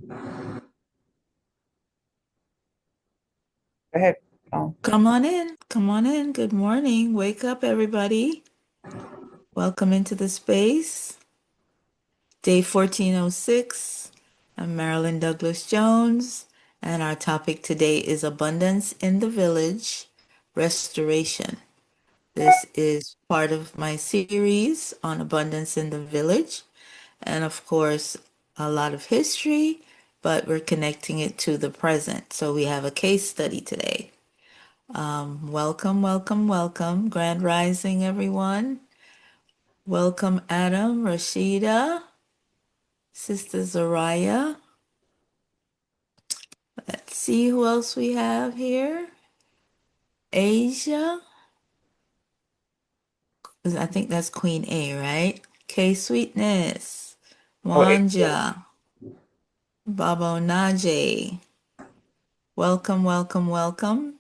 Go ahead. Come on in. Come on in. Good morning. Wake up, everybody. Welcome into the space. Day 1406. I'm Marilyn Douglas-Jones, and our topic today is Abundance in the Village, Restoration. This is part of my series on abundance in the village, and of course, a lot of history, but we're connecting it to the present. So we have a case study today. Welcome, welcome, welcome. Grand Rising, everyone. Welcome, Adam, Rashida, Sister Zariah. Let's see who else we have here. Asia. I think that's Queen A, right? K Sweetness. Oh, hey, Wanja. Babo Najee. Welcome, welcome, welcome.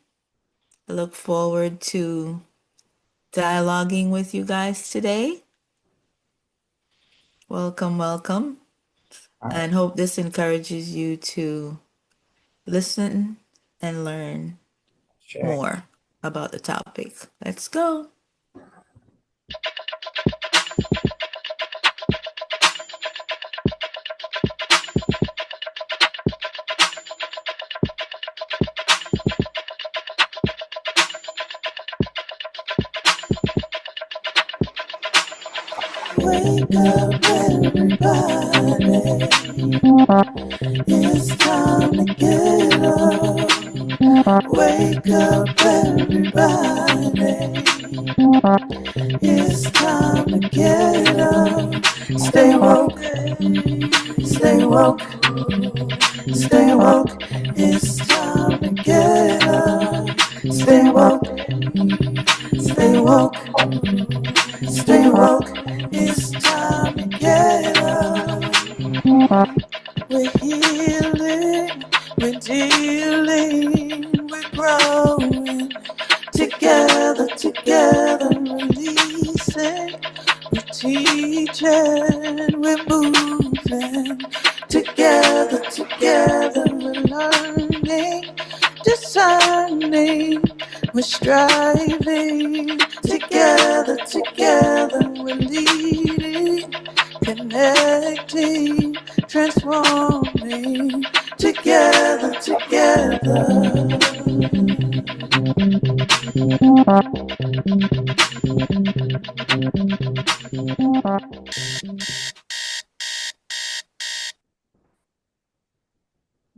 I look forward to dialoguing with you guys today. Welcome, welcome. all right. And hope this encourages you to listen and learn Check. more about the topic. Let's go. Wake up, everybody. It's time to get up. Wake up, everybody. It's time to get up. Stay woke, stay woke, stay woke. It's time to get up. Stay woke, stay woke, stay woke. It's time to get up. We're healing, we're dealing, we're growing. Together, releasing. We're teaching, we're moving. Together, we're learning, discerning. We're striving. Together, we're leading, connecting, transforming. Together.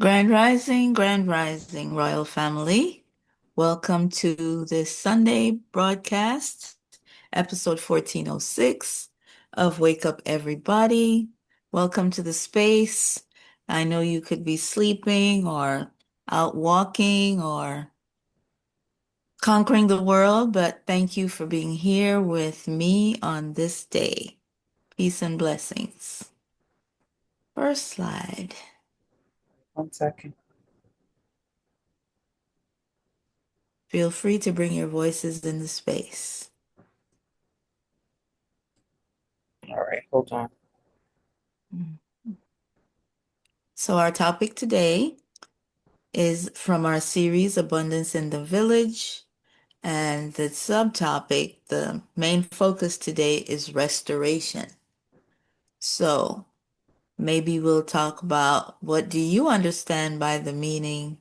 Grand Rising, Royal Family. Welcome to this Sunday broadcast, episode 1406 of Wake Up Everybody. Welcome to the space. I know you could be sleeping or out walking or conquering the world, but thank you for being here with me on this day. Peace and blessings. First slide. 1 second. Feel free to bring your voices in the space. All right, hold on. So our topic today is from our series Abundance in the Village. And the subtopic, the main focus today is restoration. So maybe we'll talk about what do you understand by the meaning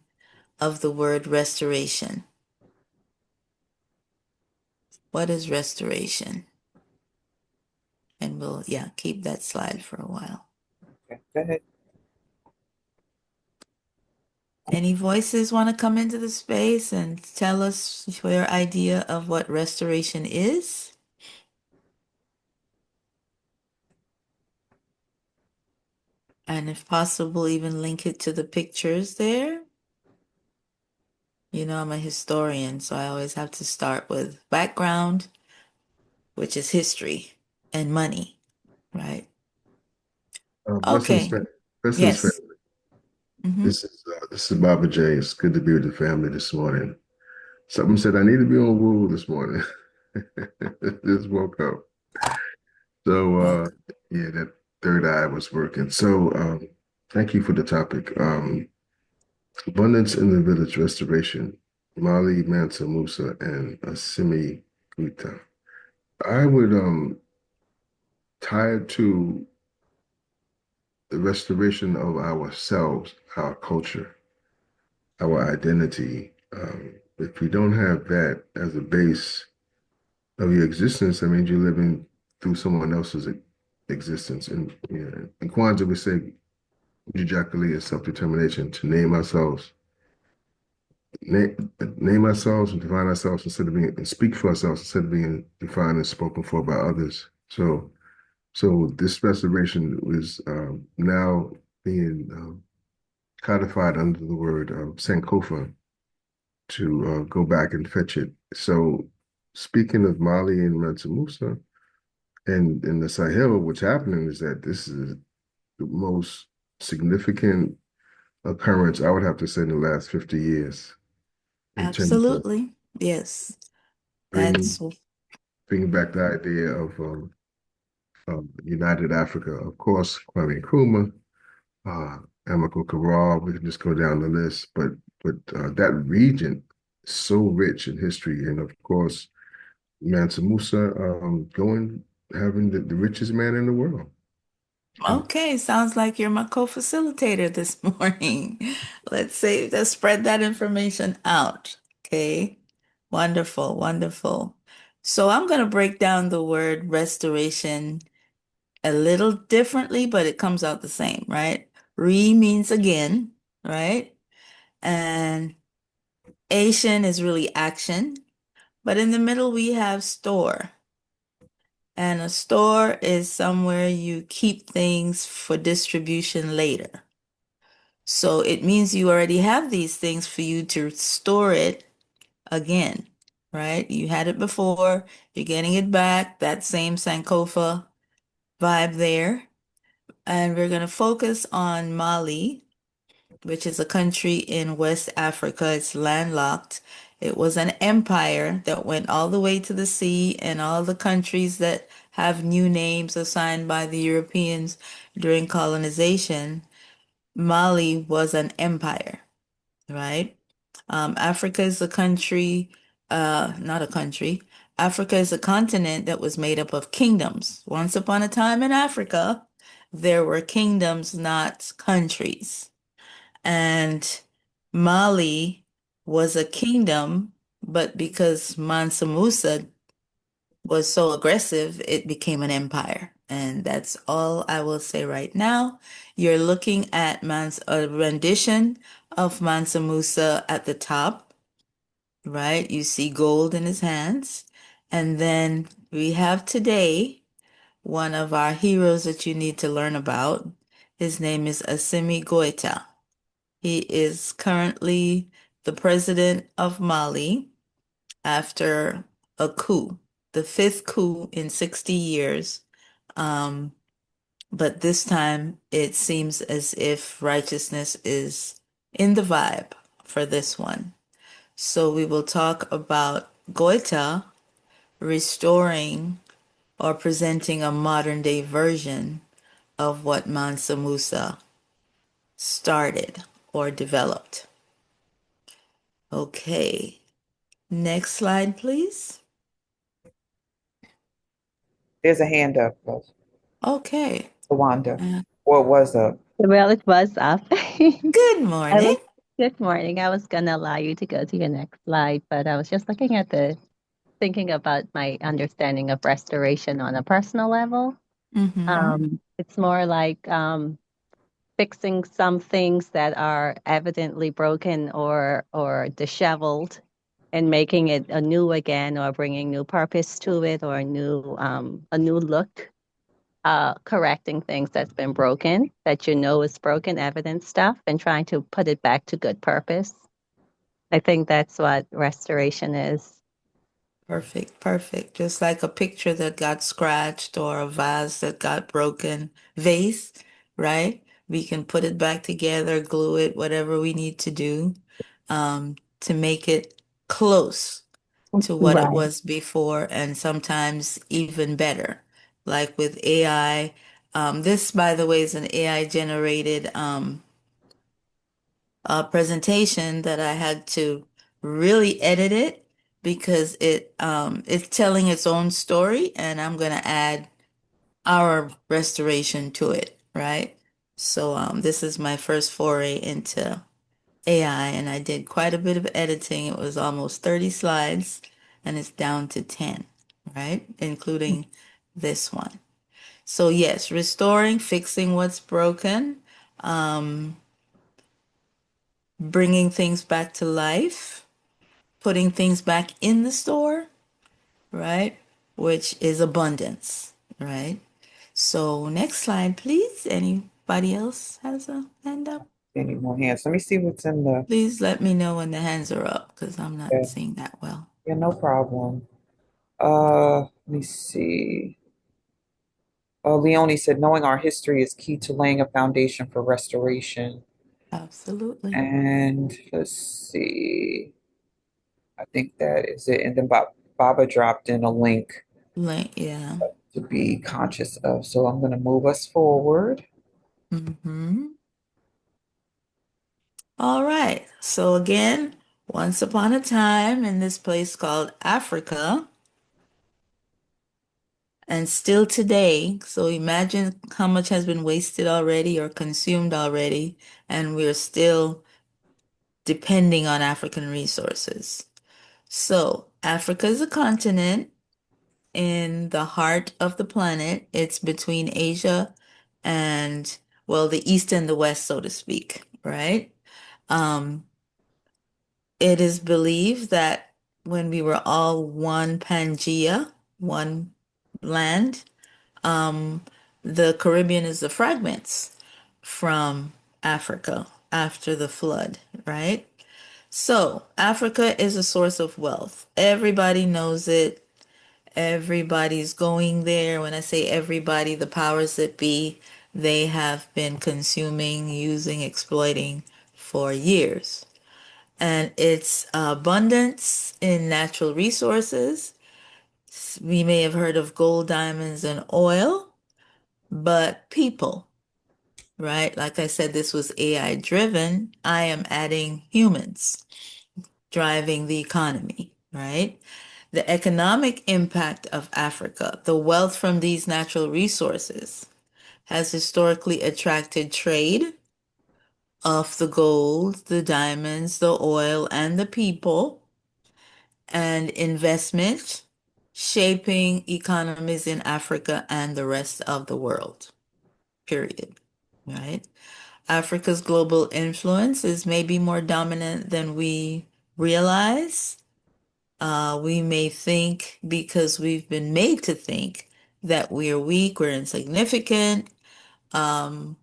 of the word restoration? What is restoration? And we'll, keep that slide for a while. Okay, go ahead. Any voices want to come into the space and tell us your idea of what restoration is? And if possible, even link it to the pictures there. You know, I'm a historian, so I always have to start with background, which is history, and money, right? Blessings, Okay. blessings, Yes. family. Mm-hmm. This is Baba J. It's good to be with the family this morning. Something said I need to be on Woo this morning. Just woke up. So Welcome. yeah, that third eye was working. So Thank you for the topic. Abundance in the Village Restoration, Mali Mansa Musa and Assimi Guita. I would tie it to the restoration of ourselves, our culture, our identity. If we don't have that as a base of your existence, that means you're living through someone else's existence. And in Kwanzaa, we say Ujakali is self-determination, to name ourselves and define ourselves instead of being and speak for ourselves instead of being defined and spoken for by others. So this restoration is now being codified under the word Sankofa to go back and fetch it. So speaking of Mali and Mansa Musa and in the Sahel, what's happening is that this is the most significant occurrence, I would have to say, in the last 50 years in terms of Absolutely. Yes. bringing That's bringing back the idea of United Africa. Of course, Kwame Nkrumah, Amilcar Cabral, we can just go down the list, but that region is so rich in history, and of course, Mansa Musa having the richest man in the world. And okay. Sounds like you're my co-facilitator this morning. Let's spread that information out. Okay. Wonderful, wonderful. So I'm going to break down the word restoration a little differently, but it comes out the same, right? Re means again, right? And Asian is really action, but in the middle we have store. And a store is somewhere you keep things for distribution later. So it means you already have these things for you to store it again, right? You had it before, you're getting it back, that same Sankofa vibe there. And we're going to focus on Mali, which is a country in West Africa. It's landlocked. It was an empire that went all the way to the sea, and all the countries that have new names assigned by the Europeans during colonization. Mali was an empire, right? Africa is a country, not a country. Africa is a continent that was made up of kingdoms. Once upon a time in Africa, there were kingdoms, not countries. And Mali was a kingdom, but because Mansa Musa was so aggressive, it became an empire. And that's all I will say right now. You're looking at a rendition of Mansa Musa at the top, right? You see gold in his hands. And then we have today one of our heroes that you need to learn about. His name is Assimi Goïta. He is currently the president of Mali after a coup, the fifth coup in 60 years. Um, but this time it seems as if righteousness is in the vibe for this one. So we will talk about Goita restoring or presenting a modern day version of what Mansa Musa started or developed. Okay, next slide, please. There's a hand up, Okay. Wanda. Uh, What was up? Well, it was up. Good I morning. was Good morning. I was gonna allow you to go to your next slide, but I was just looking at thinking about my understanding of restoration on a personal level. Mm-hmm. It's more like fixing some things that are evidently broken or disheveled and making it anew again, or bringing new purpose to it, or a new look, correcting things that's been broken, that you know is broken, evident stuff, and trying to put it back to good purpose. I think that's what restoration is. Perfect, perfect. Just like a picture that got scratched or a vase that got broken, vase, right? We can put it back together, glue it, whatever we need to do, to make it close to what it Right. was before, and sometimes even better. Like with AI, This, by the way, is an AI generated presentation that I had to really edit it because it's telling its own story, and I'm going to add our restoration to it, right? So this is my first foray into AI, and I did quite a bit of editing. It was almost 30 slides, and it's down to 10, right? Including this one. So yes, restoring, fixing what's broken, um, bringing things back to life, putting things back in the store, right? Which is abundance, right? So next slide, please. Anybody else has a hand up? Any more hands? Let me see what's in the. Please let me know when the hands are up because I'm not Yeah, seeing that well. yeah, no problem. Let me see. Leonie said, knowing our history is key to laying a foundation for restoration. Absolutely. And let's see. I think that is it. And then Baba dropped in a link Yeah. to be conscious of. So I'm going to move us forward. All right. So again, once upon a time in this place called Africa, and still today, so imagine how much has been wasted already or consumed already, and we're still depending on African resources. So, Africa is a continent in the heart of the planet. It's between Asia and, well, the East and the West, so to speak, right? Um, it is believed that when we were all one Pangea, one land, um, the Caribbean is the fragments from Africa after the flood, right? So, Africa is a source of wealth. Everybody knows it. Everybody's going there. When I say everybody, the powers that be, they have been consuming, using, exploiting for years. And its abundance in natural resources. We may have heard of gold, diamonds, and oil, but people, right? Like I said, this was AI driven. I am adding humans driving the economy, right? The economic impact of Africa, the wealth from these natural resources, has historically attracted trade of the gold, the diamonds, the oil, and the people, and investment, shaping economies in Africa and the rest of the world, period, right? Africa's global influence is maybe more dominant than we realize. We may think because we've been made to think that we're weak, we're insignificant, um,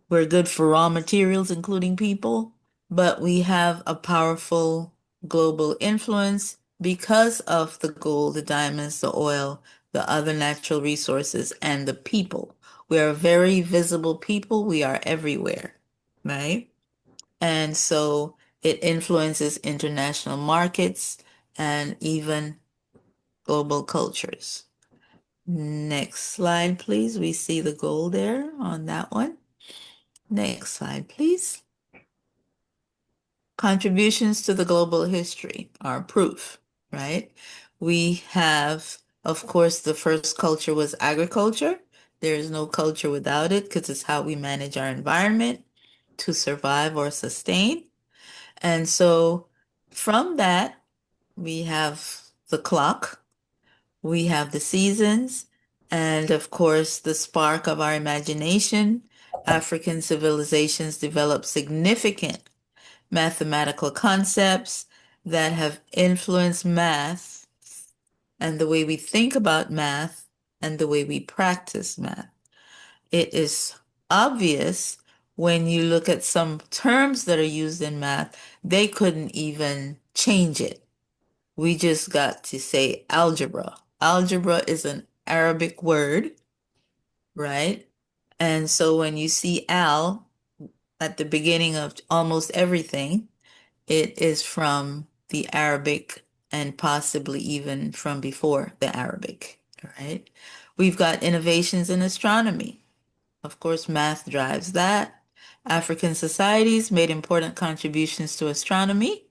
we're good for raw materials, including people, but we have a powerful global influence because of the gold, the diamonds, the oil, the other natural resources, and the people. We are a very visible people. We are everywhere, right? And so it influences international markets and even global cultures. Next slide, please. We see the goal there on that one. Next slide, please. Contributions to the global history are proof, right? We have, of course, the first culture was agriculture. There is no culture without it because it's how we manage our environment to survive or sustain. And so from that, we have the clock, we have the seasons, and of course, the spark of our imagination. African civilizations developed significant mathematical concepts that have influenced math and the way we think about math and the way we practice math. It is obvious when you look at some terms that are used in math, they couldn't even change it. We just got to say algebra. Algebra is an Arabic word, right? And so when you see al at the beginning of almost everything, it is from the Arabic and possibly even from before the Arabic, right? We've got innovations in astronomy. Of course, math drives that. African societies made important contributions to astronomy,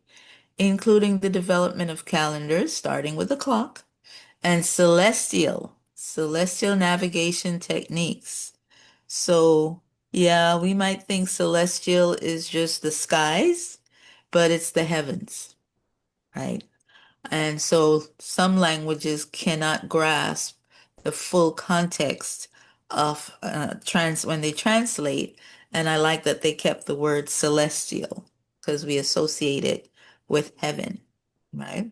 including the development of calendars, starting with the clock, and celestial navigation techniques. So, yeah, we might think celestial is just the skies, but it's the heavens, right? And so some languages cannot grasp the full context of trans when they translate. And I like that they kept the word celestial because we associate it with heaven, right?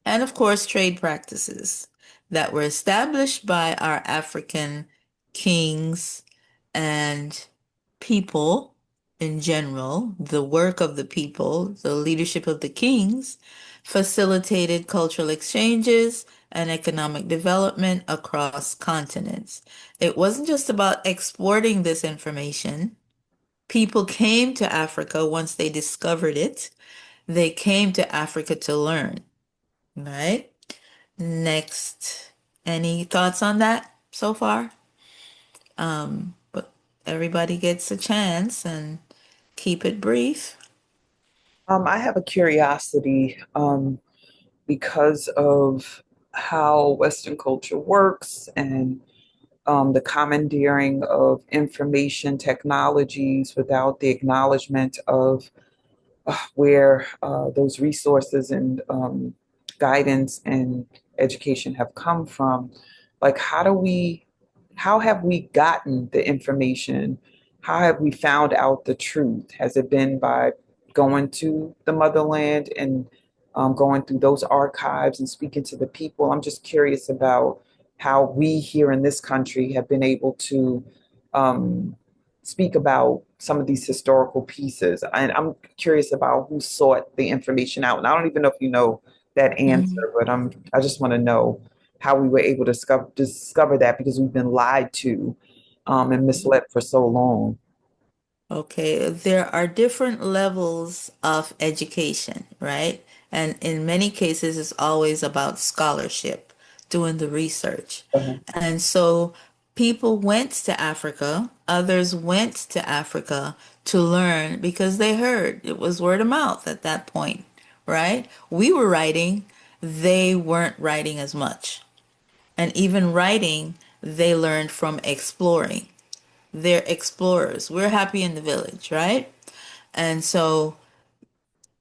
And of course, trade practices that were established by our African kings and people in general, the work of the people, the leadership of the kings, facilitated cultural exchanges and economic development across continents. It wasn't just about exporting this information. People came to Africa once they discovered it. They came to Africa to learn, right? Next, any thoughts on that so far? But everybody gets a chance and keep it brief. I have a curiosity because of how Western culture works and the commandeering of information technologies without the acknowledgement of where those resources and guidance and education have come from. Like, how have we gotten the information? How have we found out the truth? Has it been by going to the motherland and going through those archives and speaking to the people? I'm just curious about how we here in this country have been able to um, speak about some of these historical pieces. And I'm curious about who sought the information out. And I don't even know if you know that Mhm. answer, but I just want to know how we were able to discover that because we've been lied to and misled for so long. Okay, there are different levels of education, right? And in many cases, it's always about scholarship, doing the research. Uh-huh. And so people went to Africa, others went to Africa to learn because they heard it was word of mouth at that point, right? We were writing, they weren't writing as much. And even writing, they learned from exploring. They're explorers. We're happy in the village, right? And so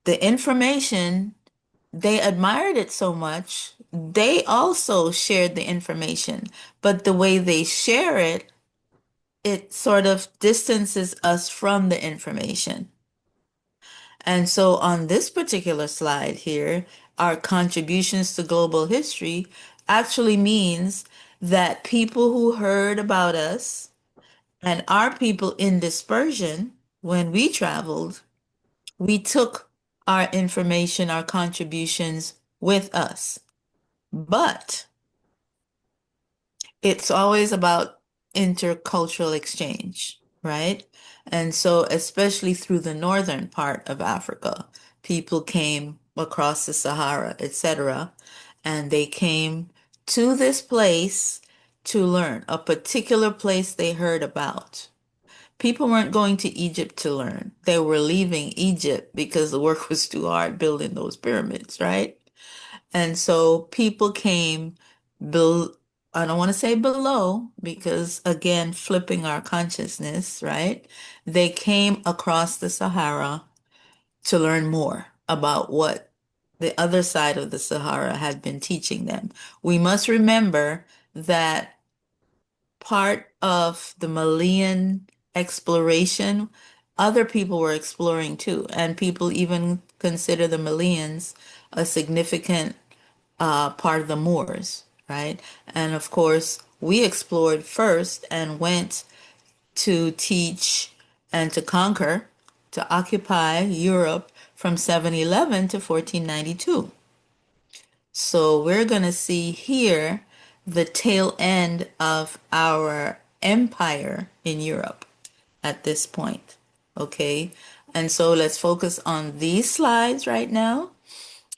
the information, they admired it so much, they also shared the information. But the way they share it, it sort of distances us from the information. And so on this particular slide here, our contributions to global history actually means that people who heard about us and our people in dispersion, when we traveled, we took our information, our contributions with us. But it's always about intercultural exchange, right? And so, especially through the northern part of Africa, people came across the Sahara, etc., and they came to this place to learn a particular place they heard about. People weren't going to Egypt to learn. They were leaving Egypt because the work was too hard building those pyramids, right? And so people came, bel I don't want to say below, because again, flipping our consciousness, right? They came across the Sahara to learn more about what the other side of the Sahara had been teaching them. We must remember that part of the Malian exploration, other people were exploring too, and people even consider the Malians a significant part of the Moors, right? And of course, we explored first and went to teach and to conquer, to occupy Europe from 711 to 1492. So we're going to see here the tail end of our empire in Europe at this point. Okay. And so let's focus on these slides right now.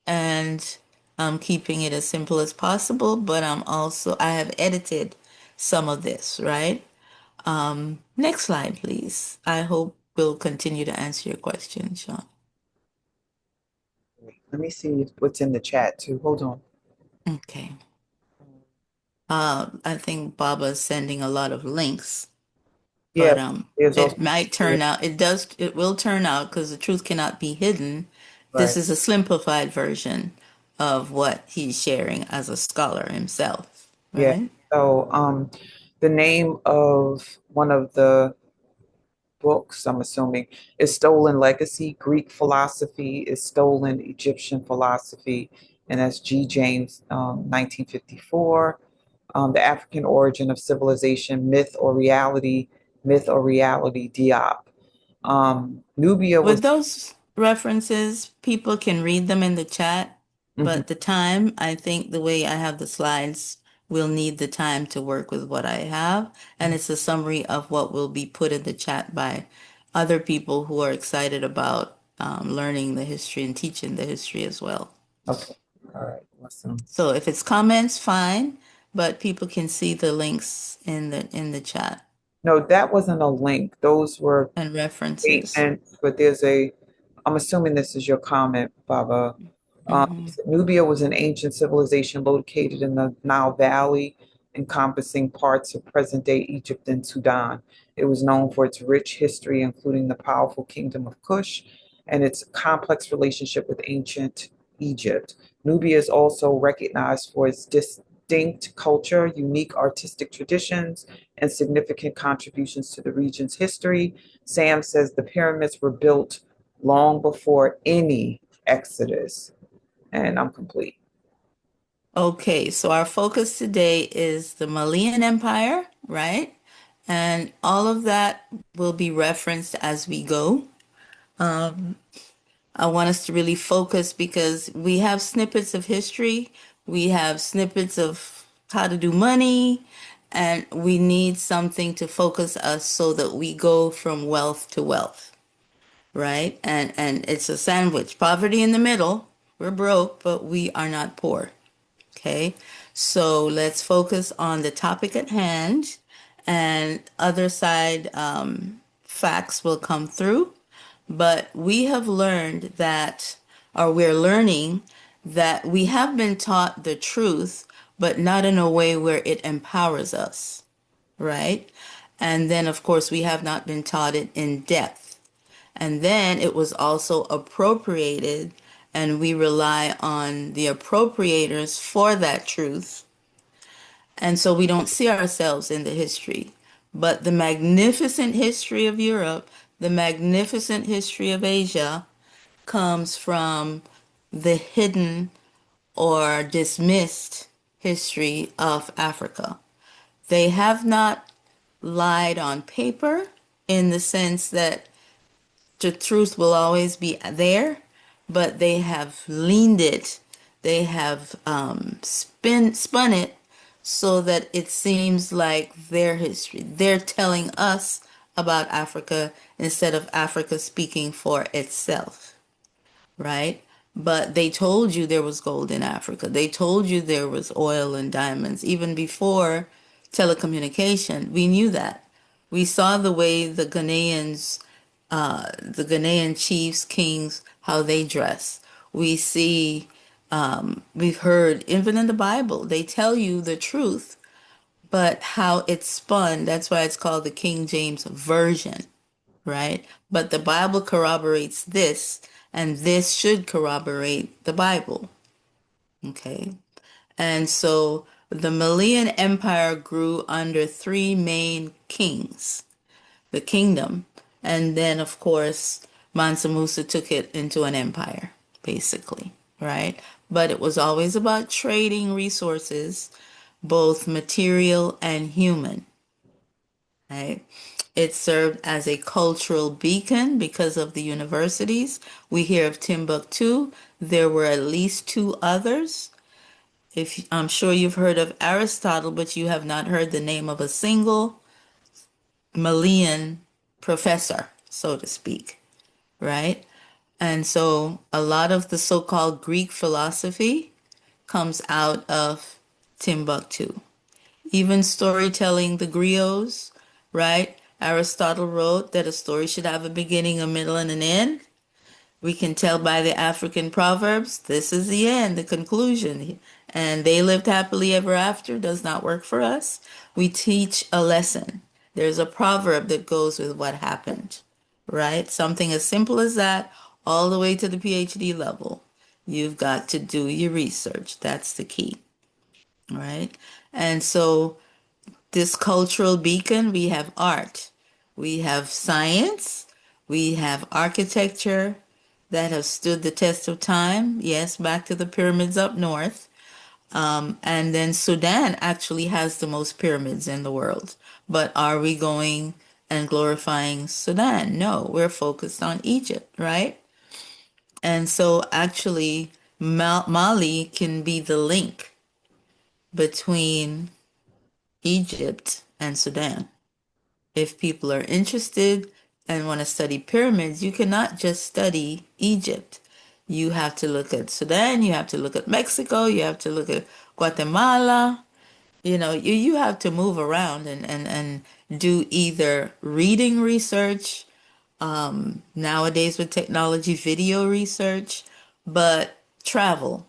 And I'm keeping it as simple as possible, but I have edited some of this, right? Next slide, please. I hope we'll continue to answer your question, Sean. Let me see what's in the chat too. Hold on. Okay. I think Baba's sending a lot of links, Yeah, but there's also it might turn out, it will turn out because the truth cannot be hidden. This right. is a simplified version of what he's sharing as a scholar himself, Yeah. right? So the name of one of the books, I'm assuming, is Stolen Legacy. Greek philosophy is stolen Egyptian philosophy, and that's G. James, 1954. The African Origin of Civilization, Myth or Reality, Diop. Nubia was, With those references, people can read them in the chat, mhm, but the time, I think the way I have the slides, we'll need the time to work with what I have. And it's a summary of what will be put in the chat by other people who are excited about learning the history and teaching the history as well. okay, all right, awesome. So if it's comments, fine, but people can see the links in the chat No, that wasn't a link. Those were and references. statements, but I'm assuming this is your comment, Baba. Hmm. Nubia was an ancient civilization located in the Nile Valley, encompassing parts of present-day Egypt and Sudan. It was known for its rich history, including the powerful kingdom of Kush and its complex relationship with ancient Egypt. Nubia is also recognized for its distinct culture, unique artistic traditions, and significant contributions to the region's history. Sam says the pyramids were built long before any Exodus, and I'm complete. Okay, so our focus today is the Malian Empire, right? And all of that will be referenced as we go. I want us to really focus because we have snippets of history, we have snippets of how to do money, and we need something to focus us so that we go from wealth to wealth, right? And it's a sandwich. Poverty in the middle. We're broke, but we are not poor. Okay, so let's focus on the topic at hand, and other side facts will come through. But we have learned that, or we're learning that we have been taught the truth, but not in a way where it empowers us, right? And then, of course, we have not been taught it in depth. And then it was also appropriated, and we rely on the appropriators for that truth. And so we don't see ourselves in the history. But the magnificent history of Europe, the magnificent history of Asia comes from the hidden or dismissed history of Africa. They have not lied on paper in the sense that the truth will always be there, but they have leaned it, they have spun it so that it seems like their history. They're telling us about Africa instead of Africa speaking for itself, right? But they told you there was gold in Africa. They told you there was oil and diamonds. Even before telecommunication, we knew that. We saw the way the Ghanaian chiefs, kings, how they dress. We see, we've heard, even in the Bible, they tell you the truth, but how it's spun. That's why it's called the King James Version, right? But the Bible corroborates this, and this should corroborate the Bible, okay? And so the Malian Empire grew under three main kings, the kingdom, and then, of course, Mansa Musa took it into an empire, basically, right? But it was always about trading resources, both material and human, right? It served as a cultural beacon because of the universities. We hear of Timbuktu. There were at least two others. If I'm sure you've heard of Aristotle, but you have not heard the name of a single Malian professor, so to speak, right? And so a lot of the so-called Greek philosophy comes out of Timbuktu. Even storytelling, the griots, right? Aristotle wrote that a story should have a beginning, a middle, and an end. We can tell by the African proverbs, this is the end, the conclusion. And they lived happily ever after does not work for us. We teach a lesson. There's a proverb that goes with what happened, right? Something as simple as that, all the way to the PhD level. You've got to do your research. That's the key, right? And so this cultural beacon, we have art, we have science, we have architecture that have stood the test of time. Yes, back to the pyramids up north. And then Sudan actually has the most pyramids in the world. But are we going and glorifying Sudan? No, we're focused on Egypt, right? And so actually, Mali can be the link between Egypt and Sudan. If people are interested and want to study pyramids, you cannot just study Egypt. You have to look at Sudan, you have to look at Mexico, you have to look at Guatemala. You have to move around and do either reading research, nowadays with technology, video research, but travel.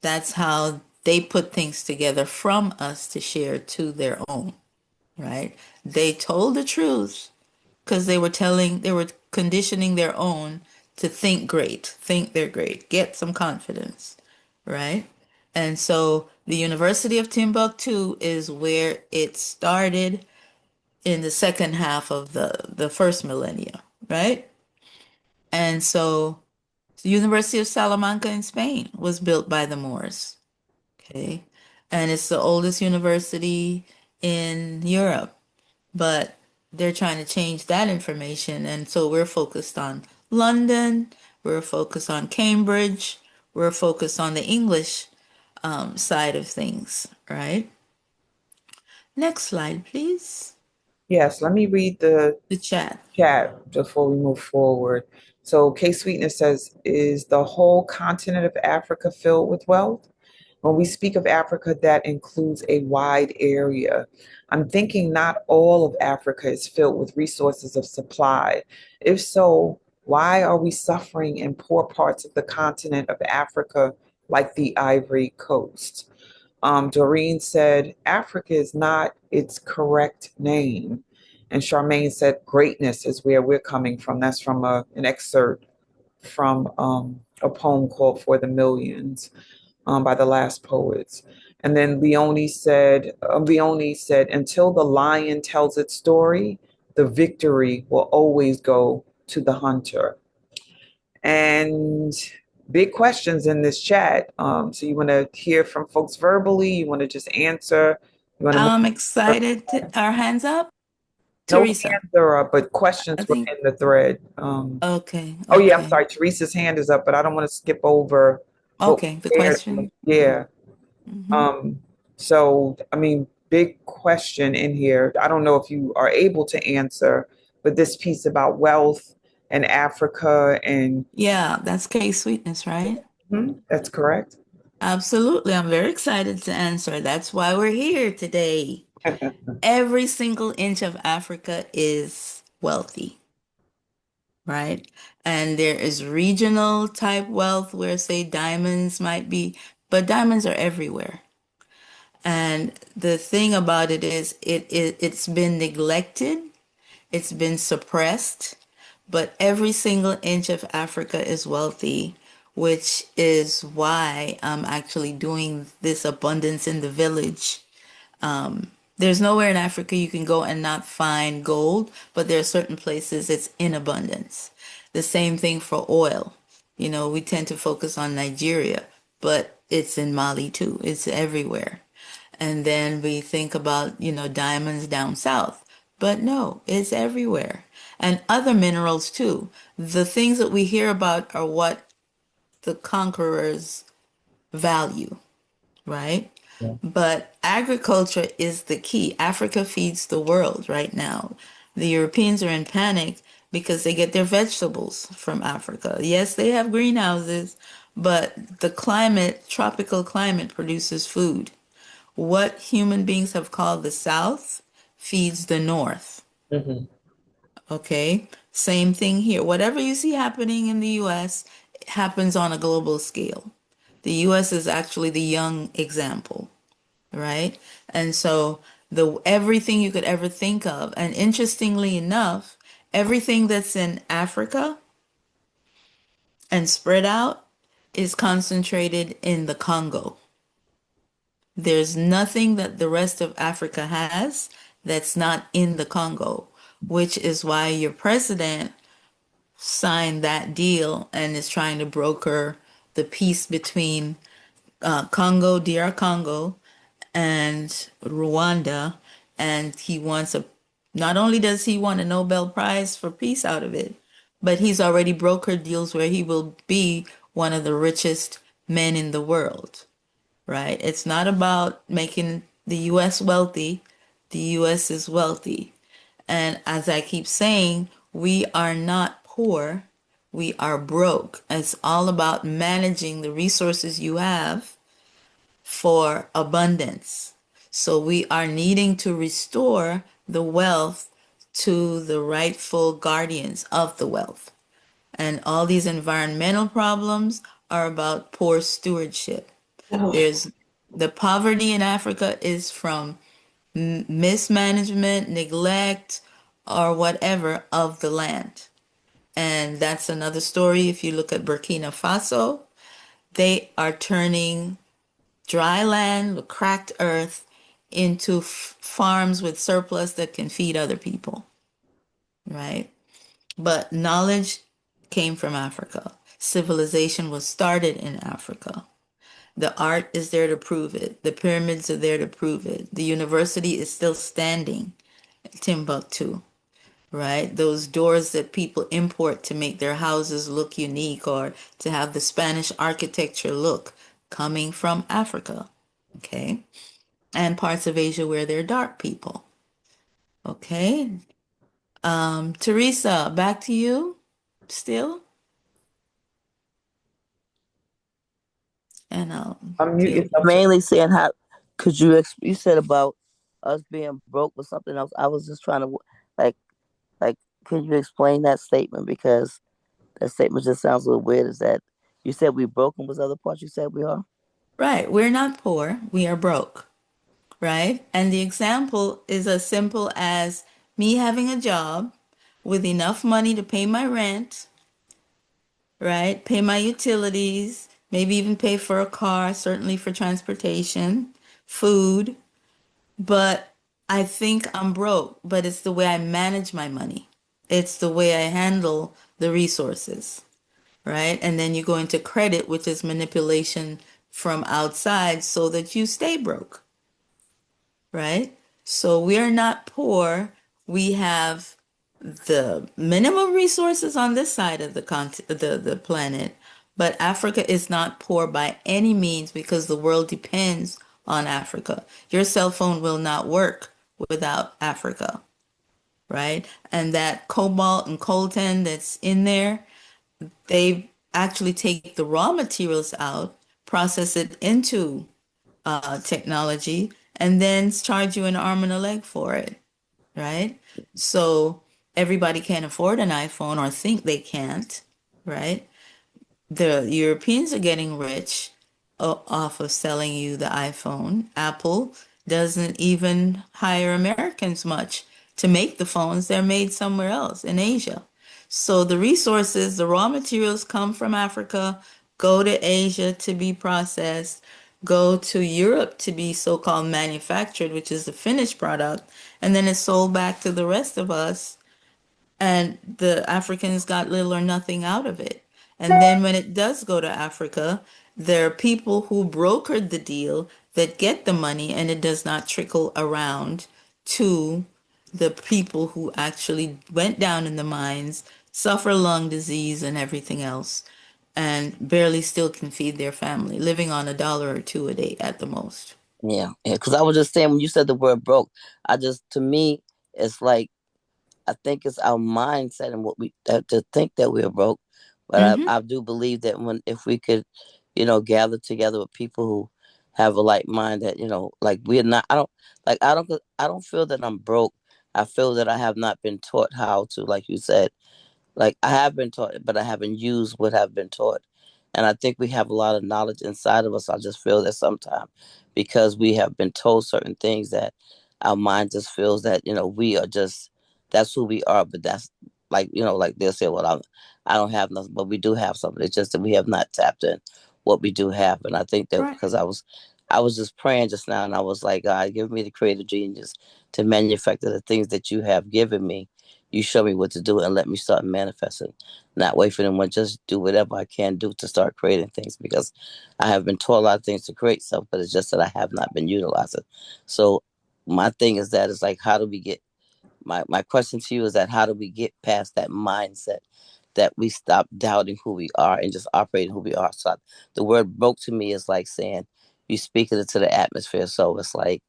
That's how they put things together from us to share to their own, right? They told the truth because they were conditioning their own to think great, think they're great, get some confidence, right? And so the University of Timbuktu is where it started in the second half of the first millennia, right? And so the University of Salamanca in Spain was built by the Moors, okay? And it's the oldest university in Europe, but they're trying to change that information. And so we're focused on London, we're focused on Cambridge, we're focused on the English side of things, right? Next slide, please. Yes, let me read the The chat. chat before we move forward. So, K Sweetness says, is the whole continent of Africa filled with wealth? When we speak of Africa, that includes a wide area. I'm thinking not all of Africa is filled with resources of supply. If so, why are we suffering in poor parts of the continent of Africa, like the Ivory Coast? Doreen said, Africa is not its correct name. And Charmaine said, greatness is where we're coming from. That's from an excerpt from a poem called For the Millions by the Last Poets. And then Leone said, until the lion tells its story, the victory will always go to the hunter. And big questions in this chat. So you want to hear from folks verbally? You want to just answer? You want to move? I'm excited. Our hands up. No Teresa, hands are up, but I questions were think. in the thread. Okay, Oh yeah, I'm okay, sorry. Teresa's hand is up, but I don't want to skip over what okay. The we shared. question. Yeah. Hmm. Um, so, I mean, big question in here. I don't know if you are able to answer, but this piece about wealth and Africa and Yeah, that's K Sweetness, right? that's correct. Absolutely. I'm very excited to answer. That's why we're here today. Every single inch of Africa is wealthy, right? And there is regional type wealth where, say, diamonds might be, but diamonds are everywhere. And the thing about it is, it's been neglected, it's been suppressed, but every single inch of Africa is wealthy, which is why I'm actually doing this abundance in the village. There's nowhere in Africa you can go and not find gold, but there are certain places it's in abundance. The same thing for oil. We tend to focus on Nigeria, but it's in Mali too. It's everywhere. And then we think about, diamonds down south, but no, it's everywhere. And other minerals too. The things that we hear about are what the conquerors value, right? But agriculture is the key. Africa feeds the world right now. The Europeans are in panic because they get their vegetables from Africa. Yes, they have greenhouses, but the climate, tropical climate, produces food. What human beings have called the South feeds the North. Hmm. Okay? Same thing here. Whatever you see happening in the US happens on a global scale. The US is actually the young example, right? And so the everything you could ever think of, and interestingly enough, everything that's in Africa and spread out is concentrated in the Congo. There's nothing that the rest of Africa has that's not in the Congo, which is why your president signed that deal and is trying to broker the peace between Congo, DR Congo, and Rwanda. And not only does he want a Nobel Prize for peace out of it, but he's already brokered deals where he will be one of the richest men in the world, right? It's not about making the US wealthy. The US is wealthy. And as I keep saying, we are not poor, we are broke. It's all about managing the resources you have for abundance. So we are needing to restore the wealth to the rightful guardians of the wealth. And all these environmental problems are about poor stewardship. There's the poverty in Africa is from mismanagement, neglect, or whatever of the land. And that's another story. If you look at Burkina Faso, they are turning dry land, cracked earth, into farms with surplus that can feed other people, right? But knowledge came from Africa. Civilization was started in Africa. The art is there to prove it. The pyramids are there to prove it. The university is still standing in Timbuktu, right? Those doors that people import to make their houses look unique or to have the Spanish architecture look, coming from Africa, okay? And parts of Asia where they're dark people, okay? Teresa, back to you still, and I'll Unmute deal. yourself. Mainly saying how could you you said about us being broke or something else. I was just trying to like like can you explain that statement because that statement just sounds a little weird. Is that you said we broken was the other part you said we are? Right, we're not poor, we are broke, right? And the example is as simple as me having a job with enough money to pay my rent, right? Pay my utilities, maybe even pay for a car, certainly for transportation, food. But I think I'm broke, but it's the way I manage my money. It's the way I handle the resources, right? And then you go into credit, which is manipulation from outside so that you stay broke, right? So we are not poor. We have the minimum resources on this side of the planet, but Africa is not poor by any means because the world depends on Africa. Your cell phone will not work without Africa, right? And that cobalt and coltan that's in there, they actually take the raw materials out, process it into technology, and then charge you an arm and a leg for it, right? So everybody can't afford an iPhone or think they can't, right? The Europeans are getting rich off of selling you the iPhone. Apple doesn't even hire Americans much to make the phones. They're made somewhere else in Asia. So the resources, the raw materials come from Africa, go to Asia to be processed, go to Europe to be so-called manufactured, which is the finished product, and then it's sold back to the rest of us, and the Africans got little or nothing out of it. And then when it does go to Africa, there are people who brokered the deal that get the money, and it does not trickle around to the people who actually went down in the mines, suffer lung disease and everything else, and barely still can feed their family, living on $1 or $2 a day at the most. Yeah, yeah. Because I was just saying when you said the word broke, I just to me it's like I think it's our mindset and what we to think that we're broke. But Mm-hmm. I do believe that when if we could, gather together with people who have a like mind that like we're not. I don't feel that I'm broke I feel that I have not been taught how to, like you said, like I have been taught, but I haven't used what have been taught. And I think we have a lot of knowledge inside of us. I just feel that sometimes because we have been told certain things that our mind just feels that, we are just, that's who we are. But that's like, like they'll say, well, I don't have nothing, but we do have something. It's just that we have not tapped in what we do have. And I think that Right. because I was just praying just now and I was like, God, give me the creative genius to manufacture the things that you have given me. You show me what to do and let me start manifesting. Not wait for them to just do whatever I can do to start creating things because I have been taught a lot of things to create stuff, but it's just that I have not been utilizing. So my thing is that it's like how do we get my question to you is that how do we get past that mindset that we stop doubting who we are and just operating who we are? So the word broke to me is like saying you speak it into the atmosphere. So it's like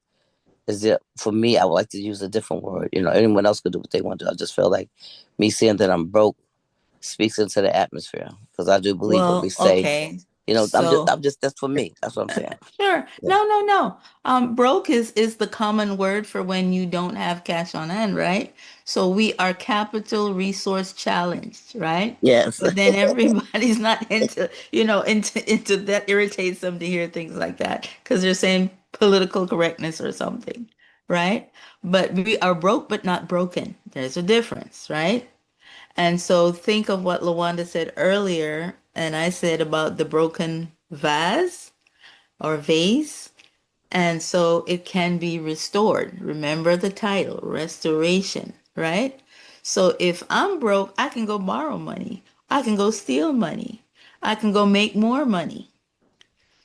is it for me? I would like to use a different word. Anyone else could do what they want to. I just feel like me saying that I'm broke speaks into the atmosphere because I do believe what we Well, say. okay. I'm just, So, that's for me. That's what I'm saying. sure. Yeah. No, no, no. Broke is the common word for when you don't have cash on hand, right? So we are capital resource challenged, right? Yes. But then everybody's not into that irritates them to hear things like that because they're saying political correctness or something, right? But we are broke but not broken. There's a difference, right? And so think of what Lawanda said earlier, and I said about the broken vase or vase. And so it can be restored. Remember the title, restoration, right? So if I'm broke, I can go borrow money. I can go steal money. I can go make more money.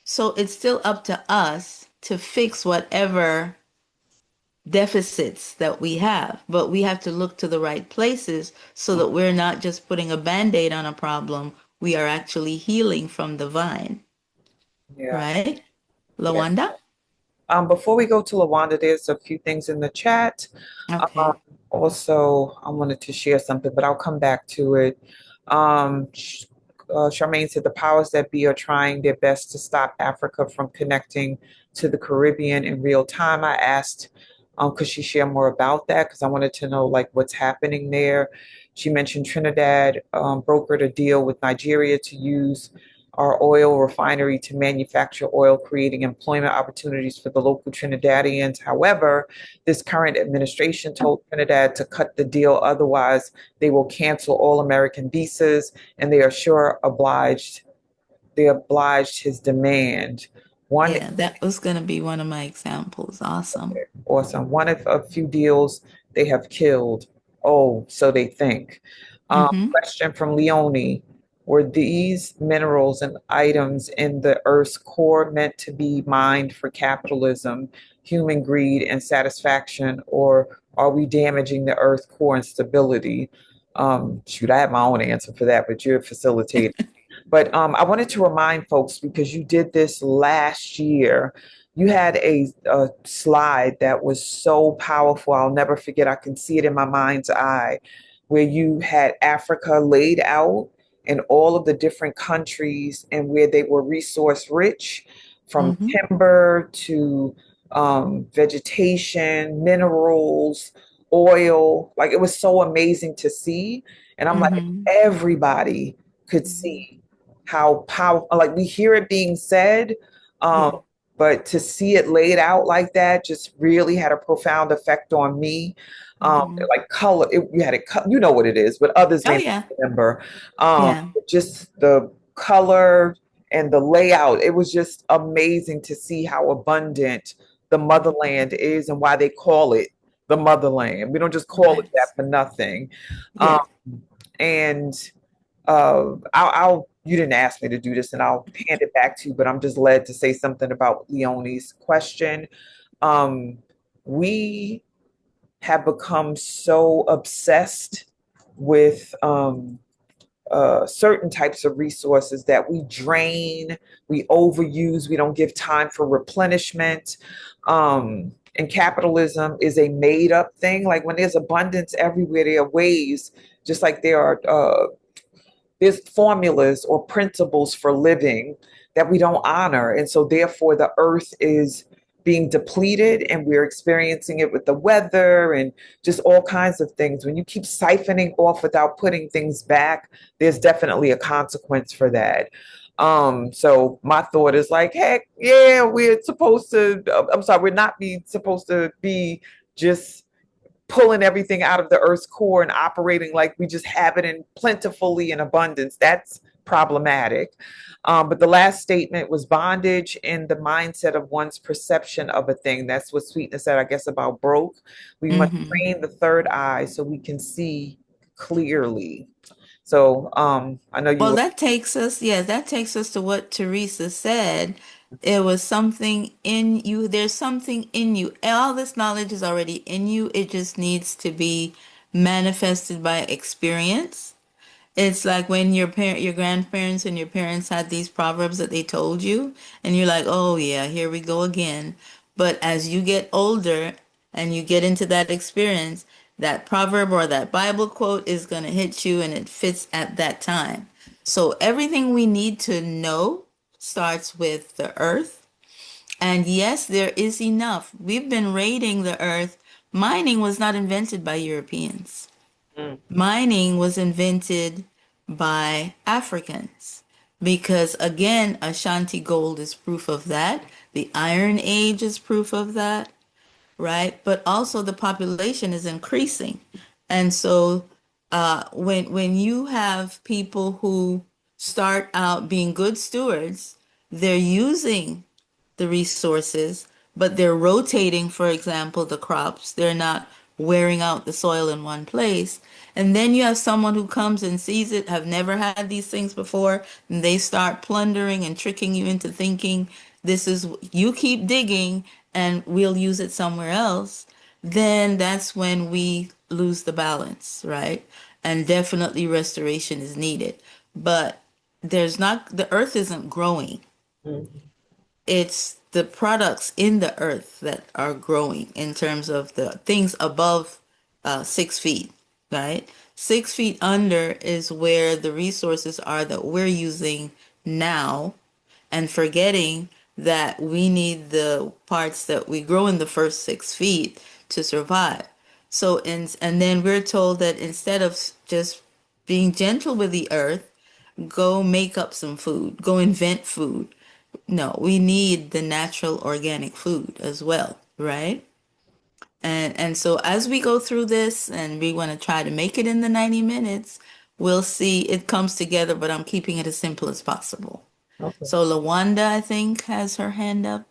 So it's still up to us to fix whatever deficits that we have, but we have to look to the right places so that we're not just putting a band-aid on a problem. We are actually healing from the vine, Yeah, right? yeah. Lawanda? Before we go to Lawanda, there's a few things in the chat. Um, Okay. Also, I wanted to share something, but I'll come back to it. Charmaine said the powers that be are trying their best to stop Africa from connecting to the Caribbean in real time. I asked, could she share more about that? Because I wanted to know like what's happening there. She mentioned Trinidad brokered a deal with Nigeria to use our oil refinery to manufacture oil, creating employment opportunities for the local Trinidadians. However, this current administration told Trinidad to cut the deal, otherwise, they will cancel all American visas, and they obliged his demand. One Yeah, that was going to be one of my examples. Awesome. Awesome. One of a few deals they have killed. Oh, so they think. Mm-hmm. Question from Leonie. Were these minerals and items in the Earth's core meant to be mined for capitalism, human greed, and satisfaction, or are we damaging the Earth's core and stability? Shoot, I have my own answer for that, but you're facilitating. But I wanted to remind folks because you did this last year. You had a slide that was so powerful. I'll never forget. I can see it in my mind's eye, where you had Africa laid out and all of the different countries and where they were resource rich, from Mm-hmm. timber to vegetation, minerals, oil. Like it was so amazing to see. And I'm like, Mm-hmm. everybody could see how powerful, like we hear it being said, um, Yeah. but to see it laid out like that just really had a profound effect on me. Mm-hmm. Like color, you had it, you know what it is, but others Oh may not yeah. remember. Yeah. Just the color and the layout, it was just amazing to see how abundant the motherland is and why they call it the motherland. We don't just call it that Yes. for nothing. Um, Yeah. and you didn't ask me to do this, and I'll hand it back to you, but I'm just led to say something about Leonie's question. Um, we have become so obsessed with certain types of resources that we drain, we overuse, we don't give time for replenishment. And capitalism is a made up thing. Like when there's abundance everywhere, there are ways, just like there are there's formulas or principles for living that we don't honor. And so therefore the earth is being depleted, and we're experiencing it with the weather and just all kinds of things. When you keep siphoning off without putting things back, there's definitely a consequence for that. So my thought is like, heck yeah, we're supposed to, I'm sorry, we're not be supposed to be just pulling everything out of the earth's core and operating like we just have it in plentifully in abundance. That's problematic. But the last statement was bondage in the mindset of one's perception of a thing. That's what Sweetness said, I guess, about broke. We must Mm-hmm. train the third eye so we can see clearly. So I know you Well, were. that takes us, yeah, that takes us to what Teresa said. It was something in you. There's something in you. All this knowledge is already in you. It just needs to be manifested by experience. It's like when your grandparents and your parents had these proverbs that they told you, and you're like, oh yeah, here we go again. But as you get older and you get into that experience, that proverb or that Bible quote is going to hit you and it fits at that time. So everything we need to know starts with the earth. And yes, there is enough. We've been raiding the earth. Mining was not invented by Europeans. Mm, Mining was invented by Africans because, again, Ashanti gold is proof of that. The Iron Age is proof of that, right? But also the population is increasing. And so when you have people who start out being good stewards, they're using the resources, but they're rotating, for example, the crops. They're not wearing out the soil in one place. And then you have someone who comes and sees it, have never had these things before, and they start plundering and tricking you into thinking this is, you keep digging and we'll use it somewhere else. Then that's when we lose the balance, right? And definitely restoration is needed. But there's not, the earth isn't growing. mm, It's the products in the earth that are growing in terms of the things above 6 feet, right? 6 feet under is where the resources are that we're using now, and forgetting that we need the parts that we grow in the first 6 feet to survive. So, and then we're told that instead of just being gentle with the earth, go make up some food, go invent food. No, we need the natural organic food as well, right? And so as we go through this and we want to try to make it in the 90 minutes, we'll see it comes together, but I'm keeping it as simple as possible. okay. So Lawanda, I think, has her hand up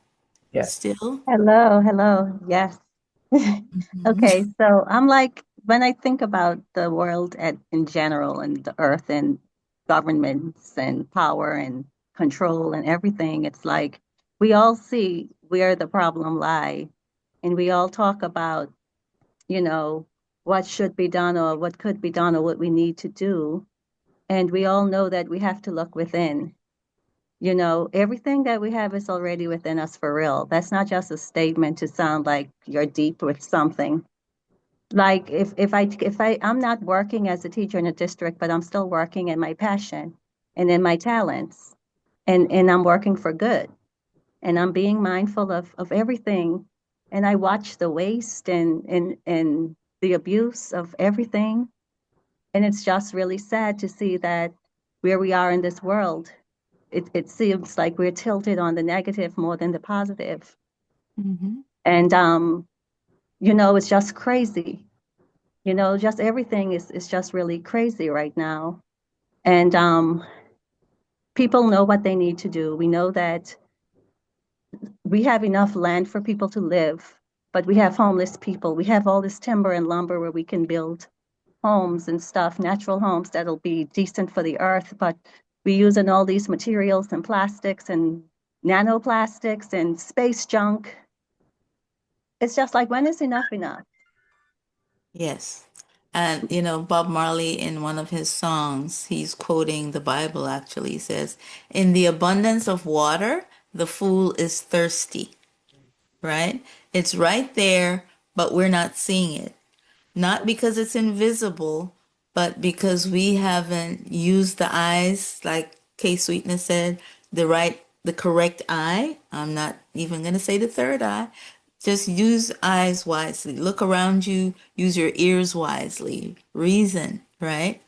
Yes. still. Hello, hello. Yes. Mhm. Okay, so I'm like, when I think about the world in general and the earth and governments and power and control and everything, it's like we all see where the problem lie, and we all talk about, you know, what should be done or what could be done or what we need to do. And we all know that we have to look within. Everything that we have is already within us for real. That's not just a statement to sound like you're deep with something. Like I'm not working as a teacher in a district, but I'm still working in my passion and in my talents. And I'm working for good. And I'm being mindful of everything. And I watch the waste and the abuse of everything. And it's just really sad to see that where we are in this world, it seems like we're tilted on the negative more than the positive. Mhm. And it's just crazy. Just everything is just really crazy right now. And people know what they need to do. We know that we have enough land for people to live, but we have homeless people. We have all this timber and lumber where we can build homes and stuff, natural homes that'll be decent for the earth, but we're using all these materials and plastics and nanoplastics and space junk. It's just like, when is enough enough? Yes. And Bob Marley in one of his songs, he's quoting the Bible actually. He says, in the abundance of water, the fool is thirsty, right? It's right there, but we're not seeing it. Not because it's invisible, but because we haven't used the eyes, like K Sweetness said, the right the correct eye. I'm not even going to say the third eye. Just use eyes wisely. Look around you. Use your ears wisely. Reason, right?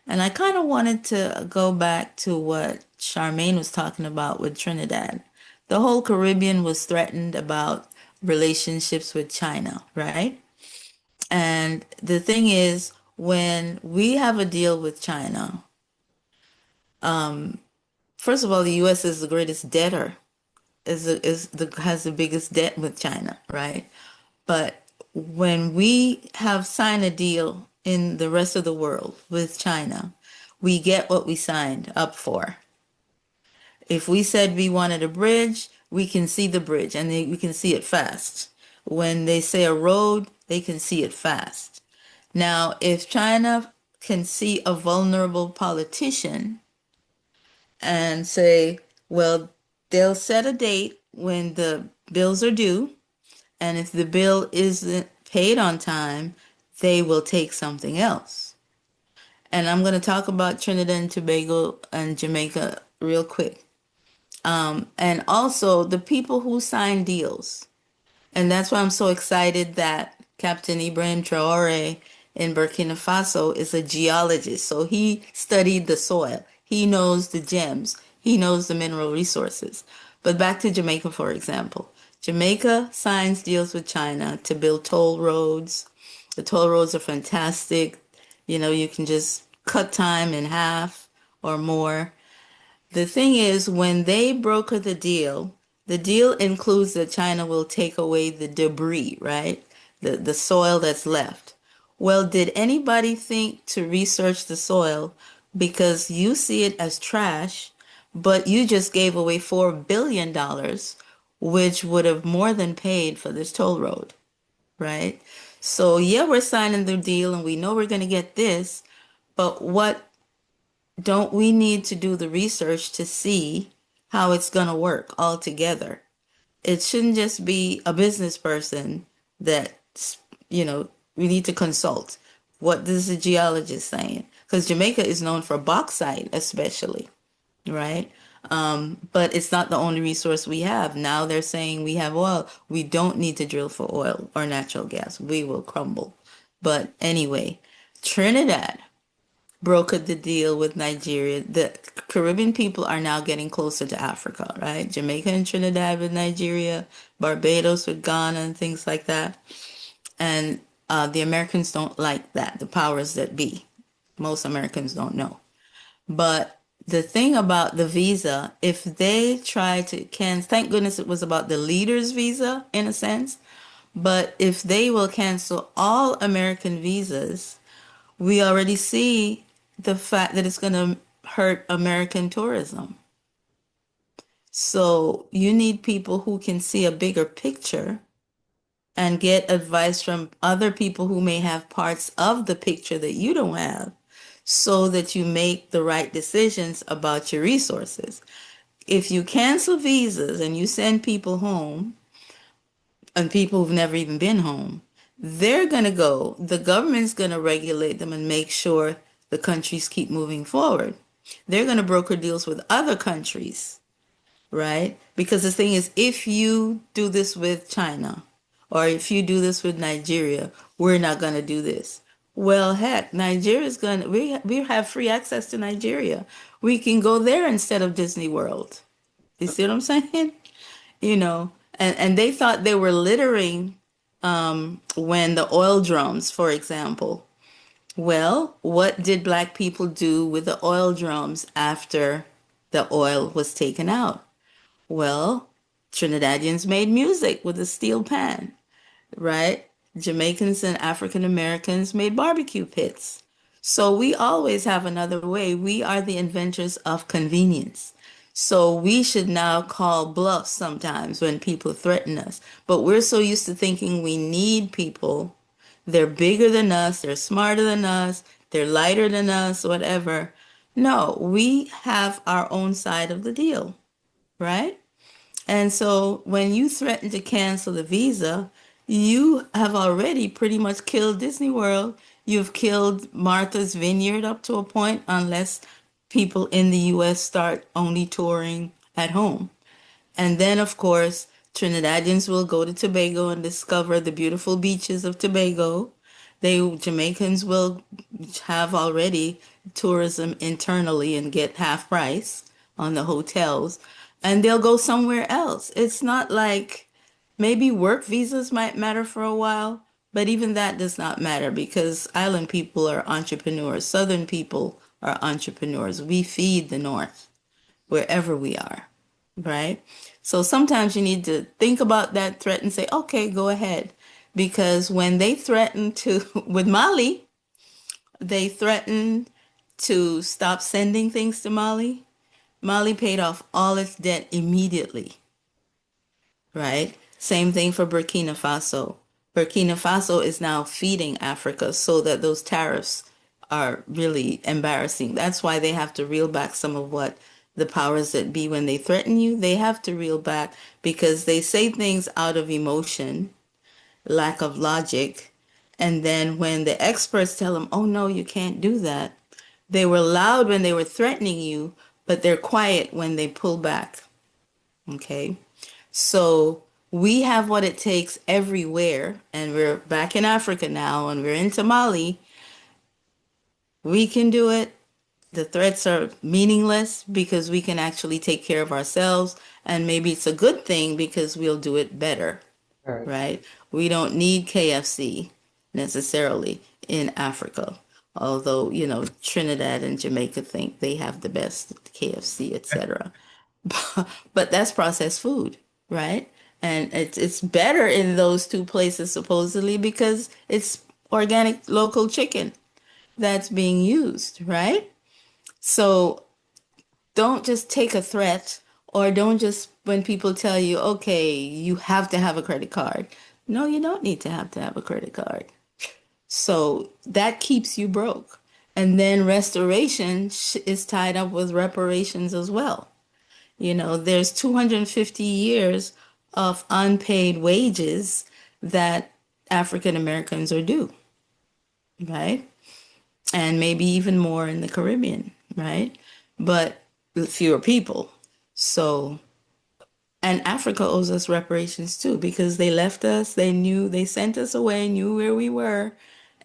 And I kind of wanted to go back to what Charmaine was talking about with Trinidad. The whole Caribbean was threatened about relationships with China, right? And the thing is, when we have a deal with China, first of all, the U.S. is the greatest debtor, has the biggest debt with China, right? But when we have signed a deal in the rest of the world with China, we get what we signed up for. If we said we wanted a bridge, we can see the bridge and we can see it fast. When they say a road, they can see it fast. Now, if China can see a vulnerable politician and say, well, they'll set a date when the bills are due, and if the bill isn't paid on time, they will take something else. And I'm going to talk about Trinidad and Tobago and Jamaica real quick. And also the people who sign deals. And that's why I'm so excited that Captain Ibrahim Traore in Burkina Faso is a geologist. So he studied the soil. He knows the gems. He knows the mineral resources. But back to Jamaica, for example. Jamaica signs deals with China to build toll roads. The toll roads are fantastic. You know, you can just cut time in half or more. The thing is, when they broker the deal includes that China will take away the debris, right? The soil that's left. Well, did anybody think to research the soil because you see it as trash, but you just gave away $4 billion, which would have more than paid for this toll road, right? So, yeah, we're signing the deal and we know we're going to get this, but what don't we need to do the research to see how it's going to work all together? It shouldn't just be a business person that, you know, we need to consult. What is the geologist saying? Because Jamaica is known for bauxite, especially, right? But it's not the only resource we have. Now they're saying we have oil. We don't need to drill for oil or natural gas. We will crumble. But anyway, Trinidad brokered the deal with Nigeria. The Caribbean people are now getting closer to Africa, right? Jamaica and Trinidad with Nigeria, Barbados with Ghana, and things like that. And the Americans don't like that, the powers that be. Most Americans don't know. But the thing about the visa, if they try to thank goodness it was about the leader's visa in a sense, but if they will cancel all American visas, we already see the fact that it's going to hurt American tourism. So you need people who can see a bigger picture and get advice from other people who may have parts of the picture that you don't have so that you make the right decisions about your resources. If you cancel visas and you send people home, and people who've never even been home, they're going to go, the government's going to regulate them and make sure the countries keep moving forward. They're going to broker deals with other countries, right? Because the thing is, if you do this with China or if you do this with Nigeria, we're not going to do this. Well, heck, Nigeria's going to, we have free access to Nigeria. We can go there instead of Disney World. You see what I'm saying? You know, and they thought they were littering when the oil drums, for example. Well, what did black people do with the oil drums after the oil was taken out? Well, Trinidadians made music with a steel pan, right? Jamaicans and African Americans made barbecue pits. So we always have another way. We are the inventors of convenience. So we should now call bluffs sometimes when people threaten us. But we're so used to thinking we need people. They're bigger than us, they're smarter than us, they're lighter than us, whatever. No, we have our own side of the deal, right? And so when you threaten to cancel the visa, you have already pretty much killed Disney World. You've killed Martha's Vineyard up to a point, unless people in the US start only touring at home. And then, of course, Trinidadians will go to Tobago and discover the beautiful beaches of Tobago. Jamaicans will have already tourism internally and get half price on the hotels, and they'll go somewhere else. It's not like maybe work visas might matter for a while, but even that does not matter because island people are entrepreneurs. Southern people are entrepreneurs. We feed the North wherever we are, right? So sometimes you need to think about that threat and say, okay, go ahead. Because when they threatened to, with Mali, they threatened to stop sending things to Mali. Mali paid off all its debt immediately, right? Same thing for Burkina Faso. Burkina Faso is now feeding Africa so that those tariffs are really embarrassing. That's why they have to reel back some of what the powers that be, when they threaten you, they have to reel back because they say things out of emotion, lack of logic. And then when the experts tell them, oh no, you can't do that, they were loud when they were threatening you, but they're quiet when they pull back. Okay. So we have what it takes everywhere, and we're back in Africa now, and we're in Mali. We can do it. The threats are meaningless because we can actually take care of ourselves, and maybe it's a good thing because we'll do it better, Right. right? We don't need KFC necessarily in Africa. Although, Trinidad and Jamaica think they have the best KFC, etc. But that's processed food, right? And it's better in those two places supposedly because it's organic local chicken that's being used, right? So don't just take a threat, or don't just when people tell you, okay, you have to have a credit card. No, you don't need to have a credit card. So that keeps you broke. And then restoration is tied up with reparations as well. There's 250 years of unpaid wages that African Americans are due, right? And maybe even more in the Caribbean, right? But with fewer people. So, and Africa owes us reparations too because they left us, they sent us away, knew where we were,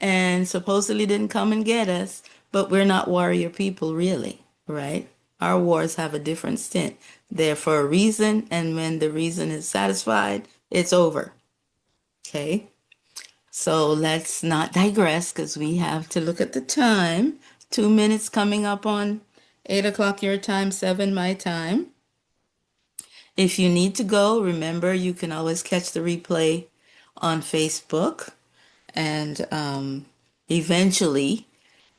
and supposedly didn't come and get us. But we're not warrior people, really, right? Our wars have a different stint. They're for a reason, and when the reason is satisfied, it's over. Okay? So let's not digress because we have to look at the time. 2 minutes coming up on 8 o'clock your time, 7 my time. If you need to go, remember you can always catch the replay on Facebook. And eventually,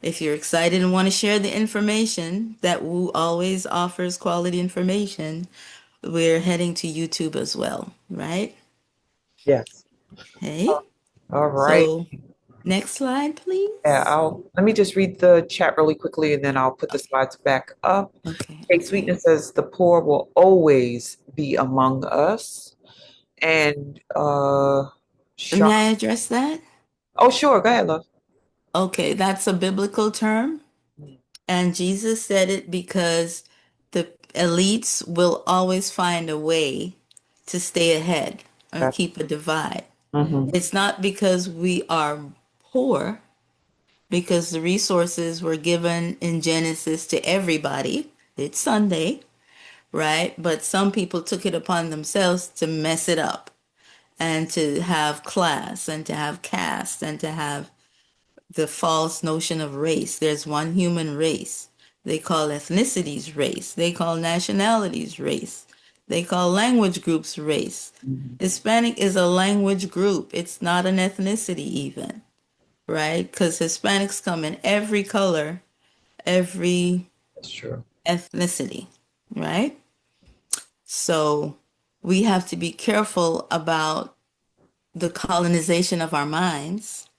if you're excited and want to share the information, that Wu always offers quality information, we're heading to YouTube as well, right? Yes. Hey, All right. so next slide, Yeah, please. let me just read the chat really quickly and then I'll put the slides back up. Okay, Kate okay. Sweetness says the poor will always be among us. And Sean, May I address that? oh sure, go ahead, love. Okay, that's a biblical term, and Jesus said it because the elites will always find a way to stay ahead and Gotcha. keep a divide. Mm-hmm. It's not because we are poor, because the resources were given in Genesis to everybody. It's Sunday, right? But some people took it upon themselves to mess it up and to have class and to have caste and to have the false notion of race. There's one human race. They call ethnicities race. They call nationalities race. They call language groups race. Mm-hmm. Hispanic is a language group. It's not an ethnicity even, right? Because Hispanics come in every color, every That's true. ethnicity, right? So we have to be careful about the colonization of our minds.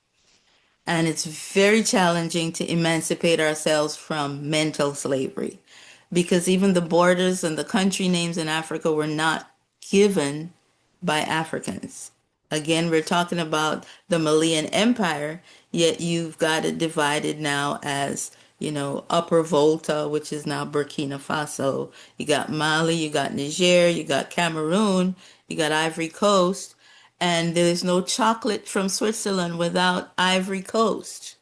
And it's very challenging to emancipate ourselves from mental slavery because even the borders and the country names in Africa were not given by Africans. Again, we're talking about the Malian Empire, yet you've got it divided now as Upper Volta, which is now Burkina Faso. You got Mali, you got Niger, you got Cameroon, you got Ivory Coast, and there's no chocolate from Switzerland without Ivory Coast.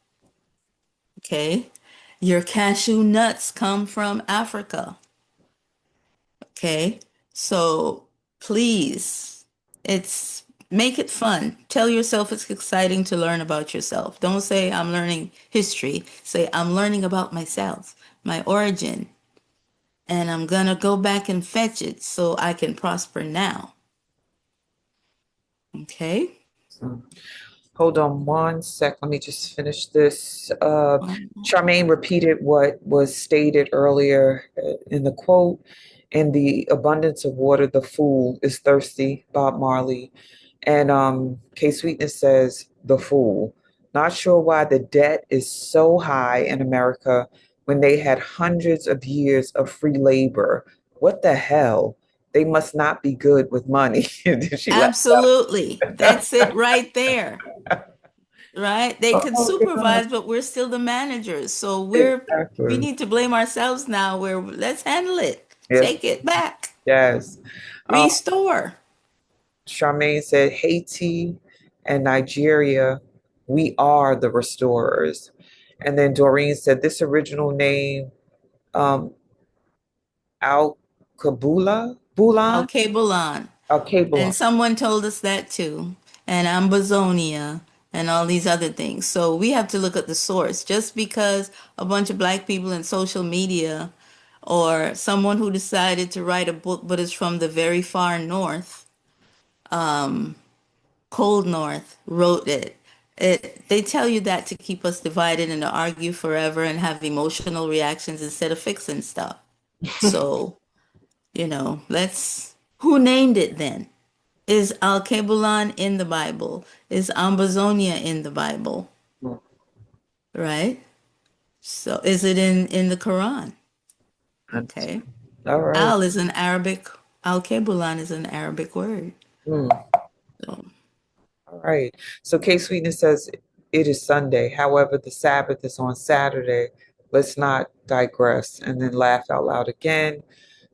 Okay? Your cashew nuts come from Africa. Okay? So please, it's make it fun. Tell yourself it's exciting to learn about yourself. Don't say I'm learning history. Say I'm learning about myself, my origin, and I'm gonna go back and fetch it so I can prosper now. Okay? So, hold on one sec. Let me just finish this. Um, Charmaine repeated what was stated earlier in the quote. In the abundance of water, the fool is thirsty, Bob Marley. And K Sweetness says, the fool. Not sure why the debt is so high in America when they had hundreds of years of free labor. What the hell? They must not be good with money. She laughed. Absolutely. That's it right there. Right? They could Oh, supervise, but we're still the managers. So we exactly. need to blame ourselves now. Let's handle it. Yes, Take it back. yes. Um, Restore. Charmaine said, Haiti and Nigeria, we are the restorers. And then Doreen said, this original name, um, Al Kabula, Bulan, Okay, Bulan. Al Kabulan. And someone told us that too. And Ambazonia and all these other things. So we have to look at the source. Just because a bunch of black people in social media or someone who decided to write a book but is from the very far north, cold north, wrote it. They tell you that to keep us divided and to argue forever and have emotional reactions instead of fixing stuff. So, who named it then? Is Al-Kebulan in the Bible? Is Ambazonia in the Bible? Right? So is it in the Quran? Okay. All right. Al is an Arabic, Al-Kebulan is an Arabic word. Hmm. So, All right. So K Sweetness says it is Sunday. However, the Sabbath is on Saturday. Let's not digress. And then laugh out loud again.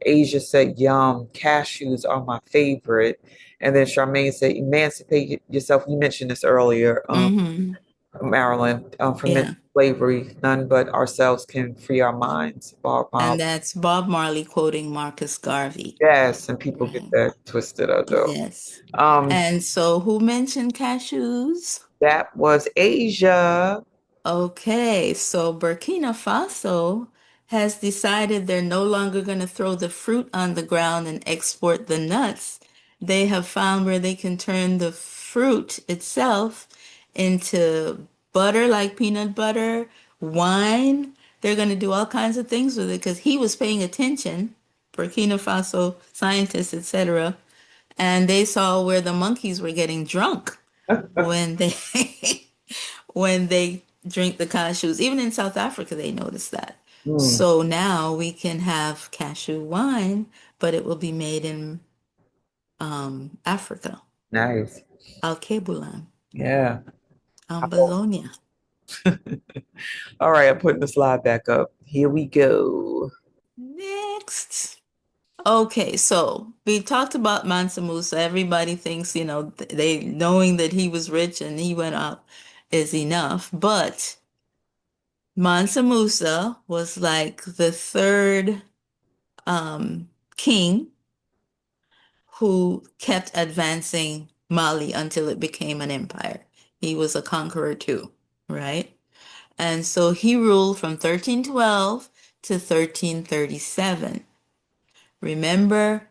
Asia said, yum, cashews are my favorite. And then Charmaine said, emancipate yourself. You mentioned this earlier, mm-hmm. Marilyn, from mental Yeah. slavery. None but ourselves can free our minds. Bob And Marley. that's Bob Marley quoting Marcus Garvey. Yes, and people get Right. that twisted up though. Yes. Um, And so who mentioned cashews? that was Asia. Okay, so Burkina Faso has decided they're no longer going to throw the fruit on the ground and export the nuts. They have found where they can turn the fruit itself into butter, like peanut butter, wine. They're going to do all kinds of things with it because he was paying attention, Burkina Faso scientists, etc., and they saw where the monkeys were getting drunk when they when they drink the cashews. Even in South Africa, they noticed that. Hmm, So now we can have cashew wine, but it will be made in Africa. nice. Alkebulan, Yeah. Ambazonia. All right, I'm putting the slide back up. Here we go. Next. Okay, so we talked about Mansa Musa. Everybody thinks, they knowing that he was rich and he went up is enough. But Mansa Musa was like the third king who kept advancing Mali until it became an empire. He was a conqueror too, right? And so he ruled from 1312 to 1337. Remember,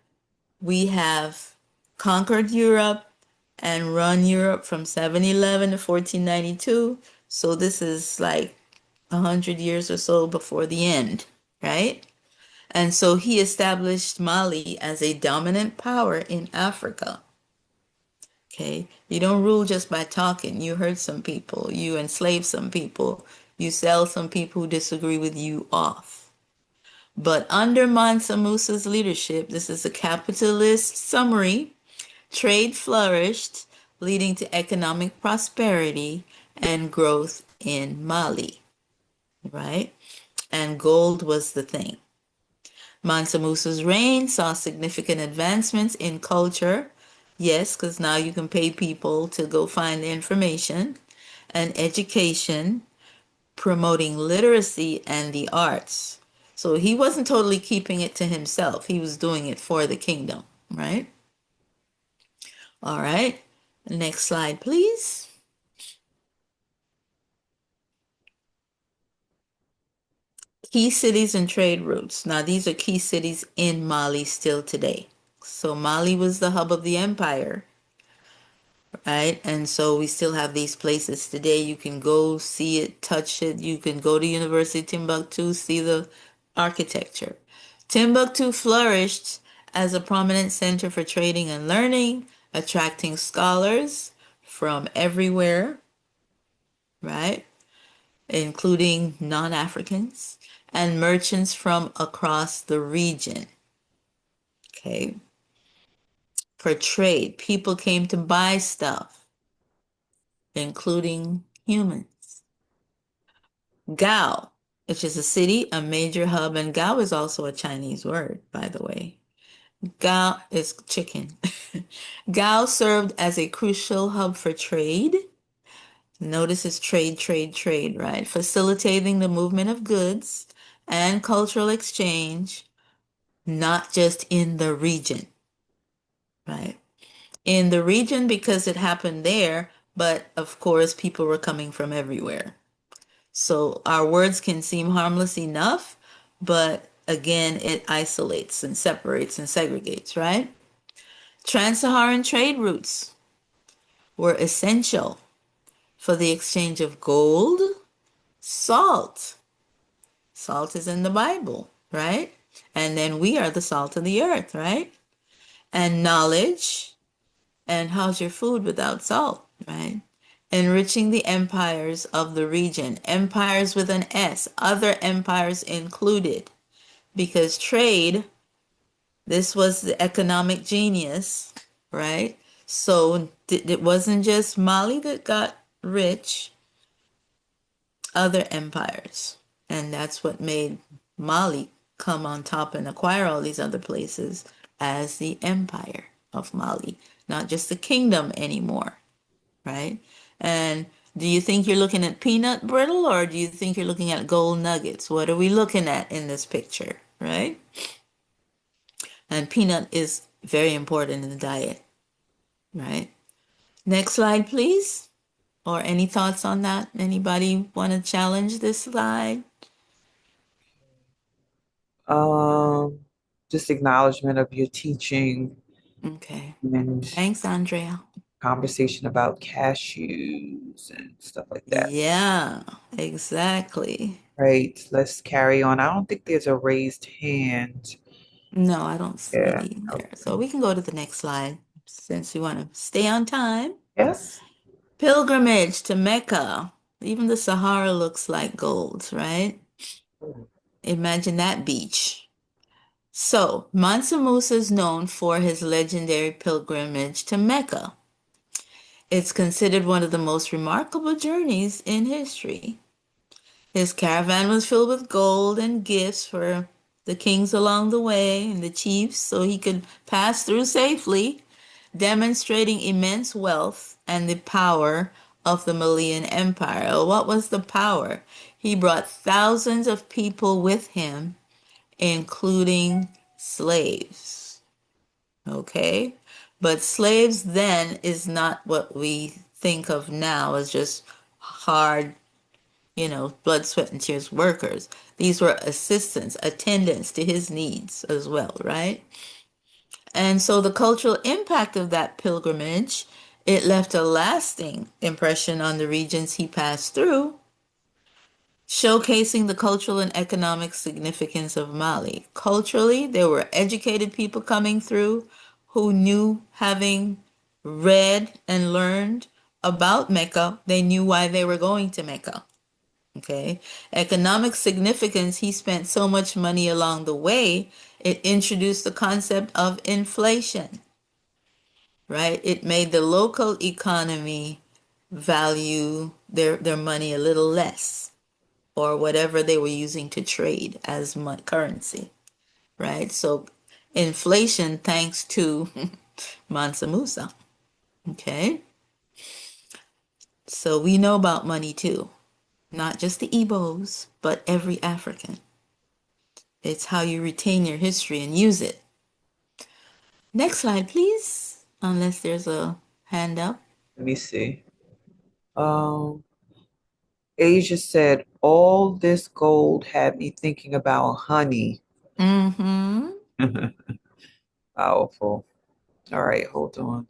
we have conquered Europe and run Europe from 711 to 1492. So this is like 100 years or so before the end, right? And so he established Mali as a dominant power in Africa. Okay. You don't rule just by talking. You hurt some people. You enslave some people. You sell some people who disagree with you off. But under Mansa Musa's leadership, this is a capitalist summary, trade flourished, leading to economic prosperity and growth in Mali, right? and gold was the thing. Mansa Musa's reign saw significant advancements in culture. Yes, because now you can pay people to go find the information, and education, promoting literacy and the arts. So he wasn't totally keeping it to himself. He was doing it for the kingdom, right? All right. Next slide, please. Key cities and trade routes. Now, these are key cities in Mali still today. So Mali was the hub of the empire, right? And so we still have these places today. You can go see it, touch it. You can go to University of Timbuktu, see the architecture. Timbuktu flourished as a prominent center for trading and learning, attracting scholars from everywhere, right? Including non-Africans and merchants from across the region. Okay. For trade, people came to buy stuff, including humans. Gao, which is a city, a major hub, and Gao is also a Chinese word, by the way. Gao is chicken. Gao served as a crucial hub for trade. Notice it's trade, trade, trade, right? Facilitating the movement of goods and cultural exchange, not just in the region, right? In the region because it happened there, but of course, people were coming from everywhere. So our words can seem harmless enough, but again, it isolates and separates and segregates, right? Trans-Saharan trade routes were essential for the exchange of gold, salt. Salt is in the Bible, right? And then we are the salt of the earth, right? And knowledge. And how's your food without salt, right? Enriching the empires of the region. Empires with an S, other empires included. Because trade, this was the economic genius, right? So it wasn't just Mali that got rich, other empires. And that's what made Mali come on top and acquire all these other places as the empire of Mali, not just the kingdom anymore, right? And do you think you're looking at peanut brittle or do you think you're looking at gold nuggets? What are we looking at in this picture, right? And peanut is very important in the diet, right? Next slide, please. Or any thoughts on that? Anybody want to challenge this slide? Um, just acknowledgement of your teaching Okay. and Thanks, Andrea. conversation about cashews and stuff like that. Yeah, exactly. Right. Let's carry on. I don't think there's a raised hand. No, I don't see it Yeah. either. So Okay. we can go to the next slide since we want to stay on time. Yes. Pilgrimage to Mecca. Even the Sahara looks like gold, right? Imagine that beach. So, Mansa Musa is known for his legendary pilgrimage to Mecca. It's considered one of the most remarkable journeys in history. His caravan was filled with gold and gifts for the kings along the way and the chiefs so he could pass through safely, demonstrating immense wealth and the power of the Malian Empire. What was the power? He brought thousands of people with him, including slaves. Okay? But slaves then is not what we think of now as just hard, blood, sweat, and tears workers. These were assistants, attendants to his needs as well, right? And so the cultural impact of that pilgrimage, it left a lasting impression on the regions he passed through, showcasing the cultural and economic significance of Mali. Culturally, there were educated people coming through who knew, having read and learned about Mecca, they knew why they were going to Mecca. Okay. Economic significance, he spent so much money along the way, it introduced the concept of inflation, right? It made the local economy value their money a little less or whatever they were using to trade as currency, right? So inflation thanks to Mansa Musa. Okay. So we know about money too, not just the Igbos, but every African. It's how you retain your history and use it. Next slide, please. Unless there's a hand up. Let me see. Um, Asia said, all this gold had me thinking about honey. Mm-hmm. Powerful. All right, hold on.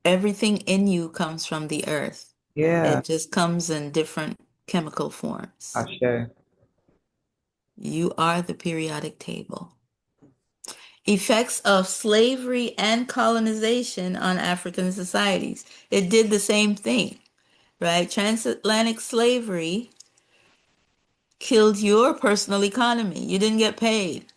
Everything in you comes from the earth. Yeah, It just comes in different chemical forms. Ashe. You are the periodic table. Effects of slavery and colonization on African societies. It did the same thing, right? Transatlantic slavery killed your personal economy. You didn't get paid,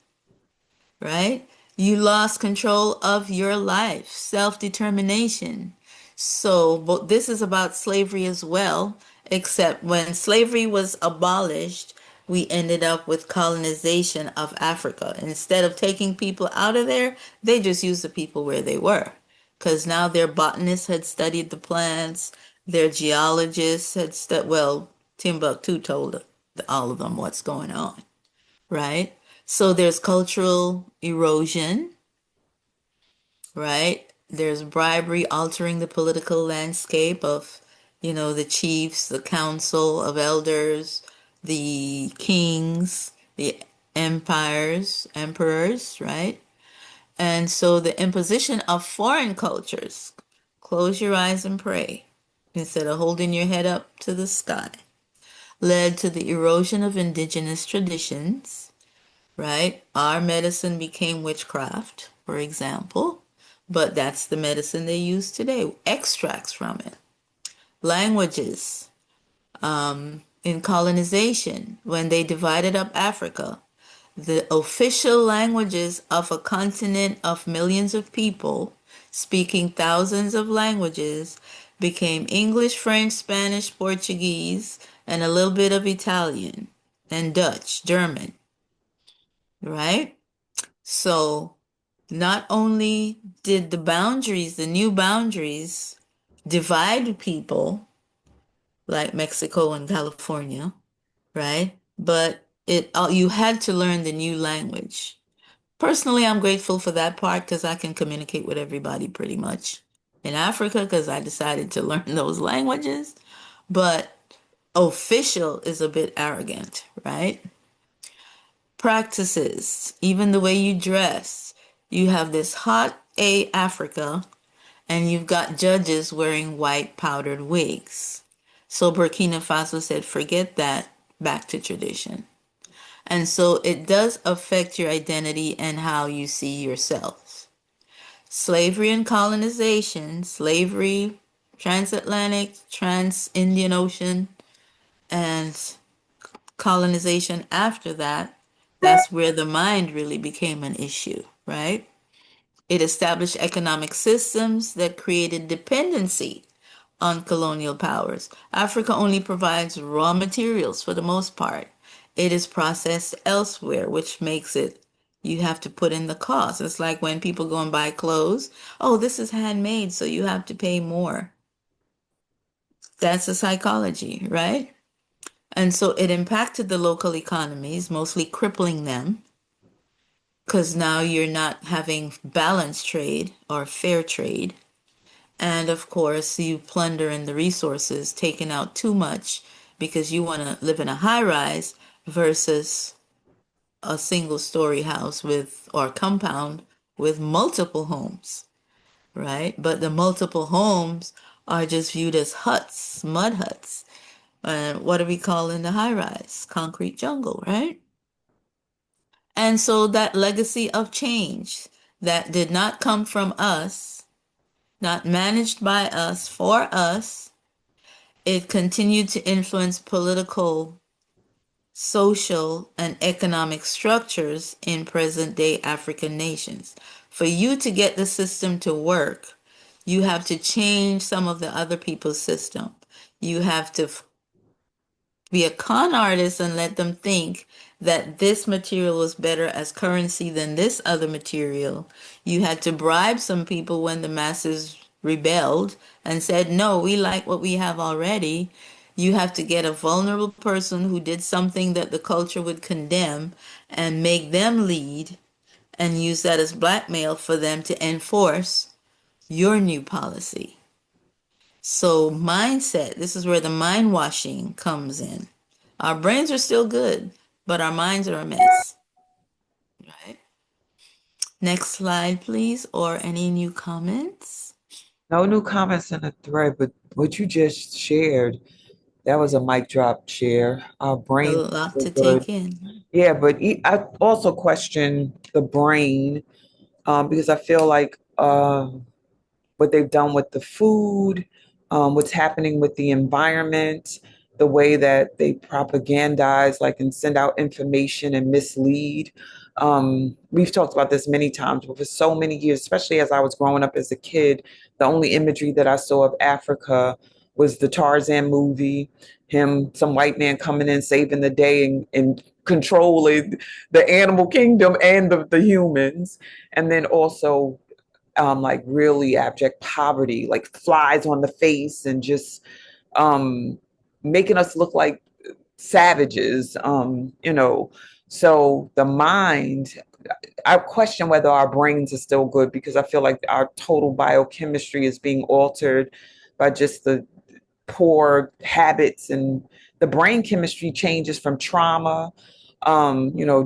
right? You lost control of your life, self-determination. So, but this is about slavery as well, except when slavery was abolished, we ended up with colonization of Africa. Instead of taking people out of there, they just used the people where they were. Because now their botanists had studied the plants, their geologists had studied, well, Timbuktu told all of them what's going on, right? So there's cultural erosion, right? There's bribery altering the political landscape of, the chiefs, the council of elders, the kings, the emperors, right? And so the imposition of foreign cultures, close your eyes and pray, instead of holding your head up to the sky, led to the erosion of indigenous traditions, right? Our medicine became witchcraft, for example, but that's the medicine they use today, extracts from it. Languages, in colonization, when they divided up Africa, the official languages of a continent of millions of people speaking thousands of languages became English, French, Spanish, Portuguese, and a little bit of Italian and Dutch, German, right? So not only did the new boundaries divide people like Mexico and California, right? But you had to learn the new language. Personally, I'm grateful for that part because I can communicate with everybody pretty much in Africa because I decided to learn those languages. But official is a bit arrogant, right? Practices, even the way you dress. You have this hot A Africa, and you've got judges wearing white powdered wigs. So Burkina Faso said, forget that, back to tradition. And so it does affect your identity and how you see yourself. Slavery and colonization, slavery, transatlantic, trans-Indian Ocean, and colonization after that, that's where the mind really became an issue, right? It established economic systems that created dependency on colonial powers. Africa only provides raw materials for the most part. It is processed elsewhere, which makes it you have to put in the cost. It's like when people go and buy clothes. Oh, this is handmade, so you have to pay more. That's the psychology, right? And so it impacted the local economies, mostly crippling them, because now you're not having balanced trade or fair trade. And of course, you plunder in the resources, taking out too much because you want to live in a high rise versus a single story house with or compound with multiple homes, right? But the multiple homes are just viewed as huts, mud huts. And what do we call in the high rise? Concrete jungle, right? And so that legacy of change that did not come from us, not managed by us for us, it continued to influence political, social, and economic structures in present day African nations. For you to get the system to work, you have to change some of the other people's system. You have to be a con artist and let them think that this material was better as currency than this other material. You had to bribe some people when the masses rebelled and said, no, we like what we have already. You have to get a vulnerable person who did something that the culture would condemn and make them lead and use that as blackmail for them to enforce your new policy. So, mindset, this is where the mind washing comes in. Our brains are still good, but our minds are a mess, right? Next slide, please, or any new comments? No new comments in the thread, but what you just shared, that was a mic drop share. Our A brains are lot so to good. take in. Yeah, but I also question the brain because I feel like what they've done with the food, what's happening with the environment, the way that they propagandize, like, and send out information and mislead. We've talked about this many times, but for so many years, especially as I was growing up as a kid, the only imagery that I saw of Africa was the Tarzan movie, him, some white man coming in, saving the day and controlling the animal kingdom and the humans. And then also like really abject poverty, like flies on the face and just um, making us look like savages, you know. So the mind, I question whether our brains are still good because I feel like our total biochemistry is being altered by just the poor habits and the brain chemistry changes from trauma.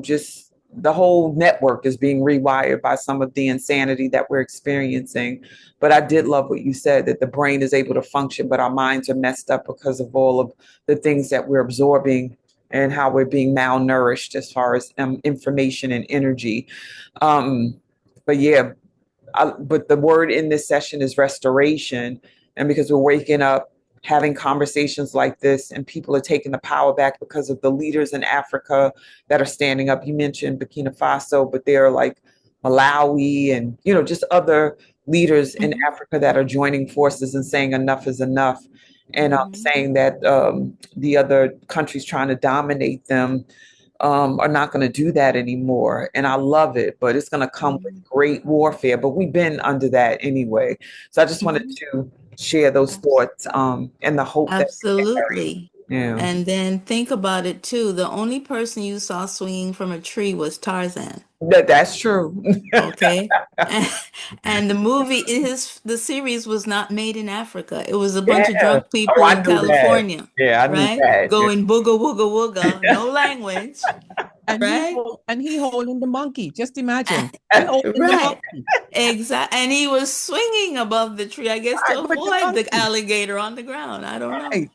Just the whole network is being rewired by some of the insanity that we're experiencing. But I did love what you said that the brain is able to function, but our minds are messed up because of all of the things that we're absorbing and how we're being malnourished as far as information and energy. Um, but yeah, but the word in this session is restoration. And because we're waking up, having conversations like this, and people are taking the power back because of the leaders in Africa that are standing up. You mentioned Burkina Faso, but there are like Malawi and, just other leaders in Mhm. Africa that are joining forces and saying enough is enough. And Mhm. saying that the other countries trying to dominate them are not going to do that anymore. And I love it, but it's going to come with Mhm. great warfare. But we've been under that anyway. So I just wanted Mhm. to share those thoughts and the hope that we carry. Absolutely. Yeah, And then think about it too. The only person you saw swinging from a tree was Tarzan. that's true. Okay. And, and the series was not made in Africa. It was a bunch of Yeah. drunk Oh, people I in knew that. California, Yeah, I knew right? that. Going booga wooga wooga, no language, right? And he holding the monkey. Just imagine. He holding the Right. monkey. Exactly. And he was swinging above the tree, I guess, to Right, with the avoid the monkey. alligator on the ground. I don't know. Right.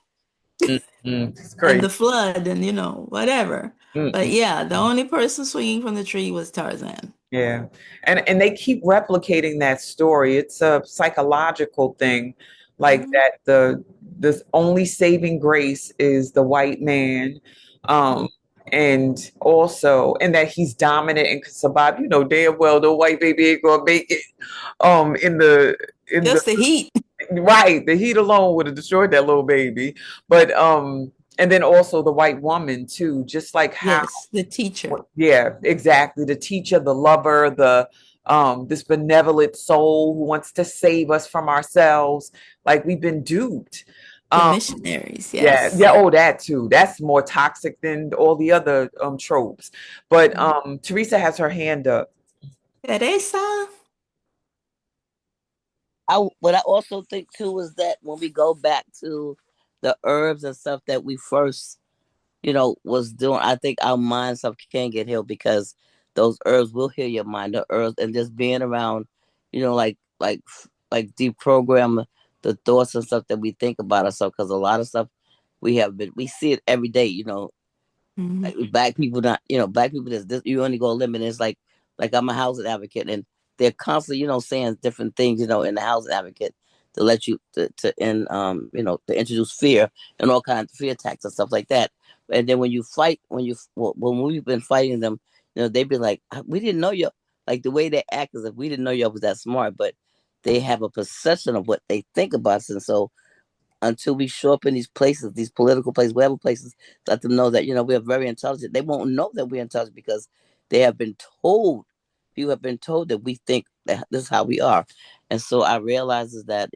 It's And crazy. the flood and, whatever. But Mm-mm. yeah, the only person swinging from the tree was Tarzan. Yeah. And they keep replicating that story. It's a psychological thing, like Mhm. that the only saving grace is the white man. Um and that he's dominant and can survive. You know damn well the white baby ain't gonna make it in the Just the heat. right. The heat alone would have destroyed that little baby. But and then also the white woman too, just like how Yes, the teacher. yeah, exactly. The teacher, the lover, the this benevolent soul who wants to save us from ourselves. Like we've been duped. The Um, missionaries, yeah, yes. yeah, oh that too. That's more toxic than all the other tropes. But Mhm. Teresa has her hand up. Teresa. What I also think too is that when we go back to the herbs and stuff that we first, was doing, I think our mind stuff can get healed because those herbs will heal your mind. The herbs and just being around, like deprogram the thoughts and stuff that we think about ourselves. Because a lot of stuff we see it every day. Mhm. Like black people not black people this you only go a limit. It's like I'm a housing advocate and they're constantly saying different things in the housing advocate to let you to and to introduce fear and all kinds of fear attacks and stuff like that. And then when you fight when we've been fighting them, they've been like, we didn't know you, like the way they act as if we didn't know you was that smart, but they have a perception of what they think about us. And so until we show up in these places, these political places, whatever places, let them know that, we are very intelligent. They won't know that we're intelligent because they have been told, people have been told that we think that this is how we are. And so I realize is that,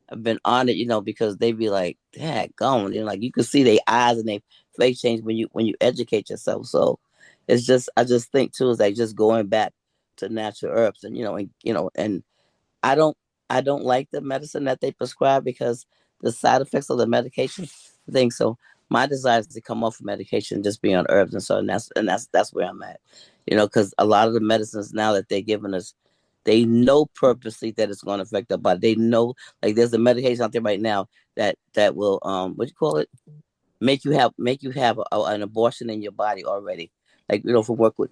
I've been on it, because they be like, "Dad, gone," like you can see their eyes and their face change when you educate yourself. So it's just, I just think too is like just going back to natural herbs, and I don't I don't like the medicine that they prescribe because the side effects of the medication thing. So my desire is to come off of medication, just be on herbs, and so that's where I'm at. Because a lot of the medicines now that they're giving us, they know purposely that it's going to affect our body. They know, like there's a medication out there right now that will what you call it, make you have an abortion in your body already. Like for work with,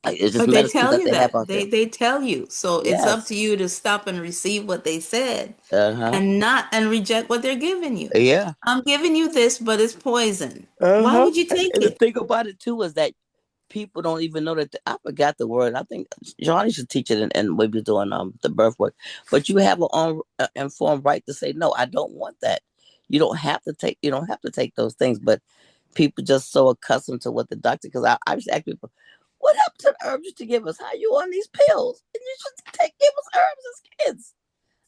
like it's just But they medicines tell that you they have that. out there. They tell you. So it's up Yes. to you to stop and receive what they said Uh huh. and reject what they're giving you. Yeah. I'm giving you this, but it's poison. Why Uh-huh. would you take And the it? thing about it too is that people don't even know that I forgot the word. I think Johnny should teach it, and we be doing the birth work. But you have an informed right to say no. I don't want that. You don't have to take those things. But people just so accustomed to what the doctor. Because I just ask people, what happened to the herbs to give us? How you on these pills? And you should give us herbs as kids.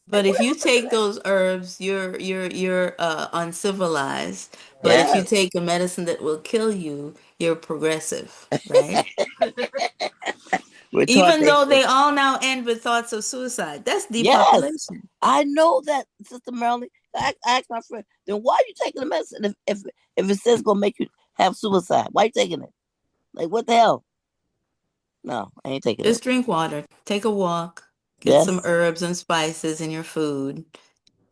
Like But what if you happened to take that? those herbs, you're uncivilized. But if you Yes. take a medicine that will kill you, you're progressive, right? Even though Retardation. they all now end with thoughts of suicide. That's Yes, depopulation. I know that, Sister Marilyn. I asked my friend, then why are you taking the medicine if it says it's gonna make you have suicide? Why you taking it? Like what the hell? No, I ain't taking it. Just drink water, take a walk, get some Yes. herbs and spices in your food.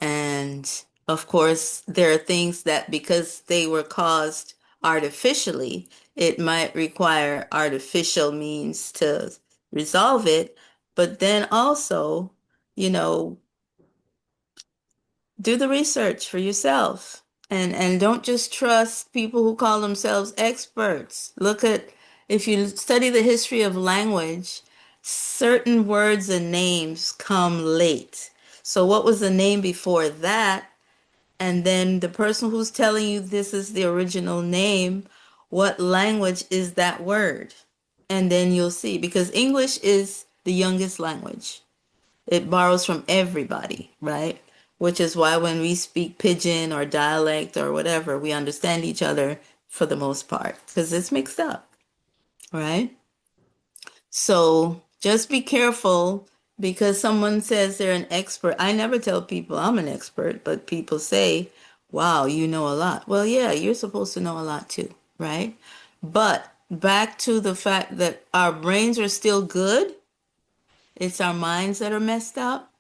And of course, there are things that because they were caused artificially, it might require artificial means to resolve it. But then also, you know, do the research for yourself and don't just trust people who call themselves experts. Look at, if you study the history of language, certain words and names come late. So what was the name before that? And then the person who's telling you this is the original name, what language is that word? And then you'll see, because English is the youngest language. It borrows from everybody, right? Which is why when we speak pidgin or dialect or whatever, we understand each other for the most part because it's mixed up, right? So just be careful because someone says they're an expert. I never tell people I'm an expert, but people say, wow, you know a lot. Well, yeah, you're supposed to know a lot too, right? But back to the fact that our brains are still good, it's our minds that are messed up.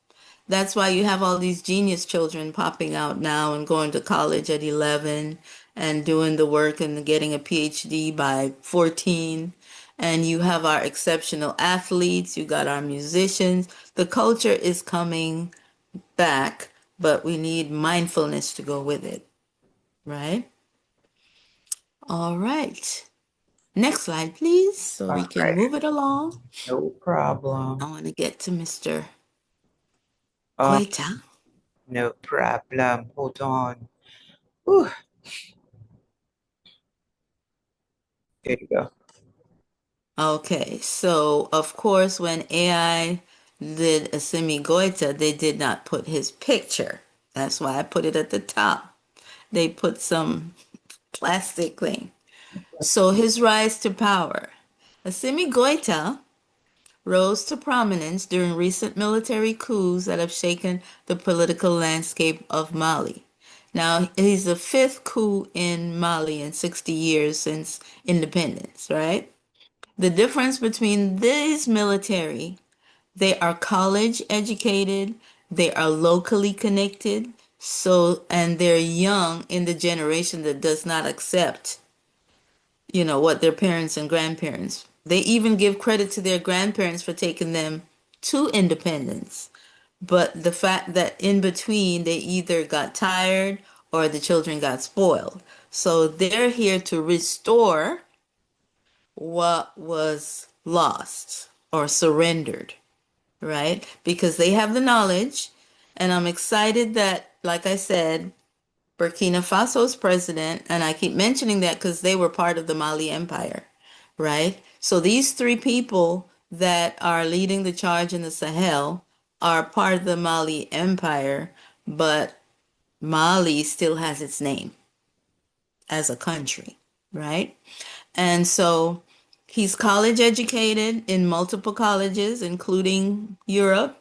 That's why you have all these genius children popping out now and going to college at 11 and doing the work and getting a PhD by 14. And you have our exceptional athletes, you got our musicians. The culture is coming back, but we need mindfulness to go with it, right? All right. Next slide, please, so we All can right, move it along. no I problem. want to get to Mr. Um, Goita. no problem. Hold on. Whew, there you go. Okay, so of course, when AI did Assimi Goita, they did not put his picture. That's why I put it at the top. They put some plastic thing. So his rise to power. Assimi Goita rose to prominence during recent military coups that have shaken the political landscape of Mali. Now, he's the fifth coup in Mali in 60 years since independence, right? The difference between these military, they are college educated, they are locally connected, so and they're young in the generation that does not accept, what their parents and grandparents. They even give credit to their grandparents for taking them to independence. But the fact that in between they either got tired or the children got spoiled. So they're here to restore what was lost or surrendered, right? Because they have the knowledge. And I'm excited that like I said, Burkina Faso's president, and I keep mentioning that because they were part of the Mali Empire, right? So these three people that are leading the charge in the Sahel are part of the Mali Empire, but Mali still has its name as a country, right? And so he's college educated in multiple colleges, including Europe.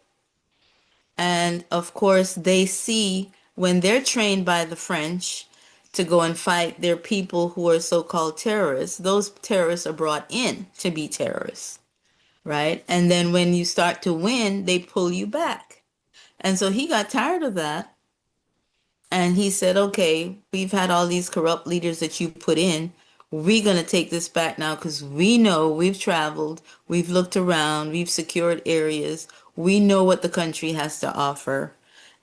And of course, they see when they're trained by the French to go and fight their people who are so called terrorists, those terrorists are brought in to be terrorists, right? And then when you start to win, they pull you back. And so he got tired of that. And he said, okay, we've had all these corrupt leaders that you put in. We're going to take this back now because we know we've traveled, we've looked around, we've secured areas, we know what the country has to offer.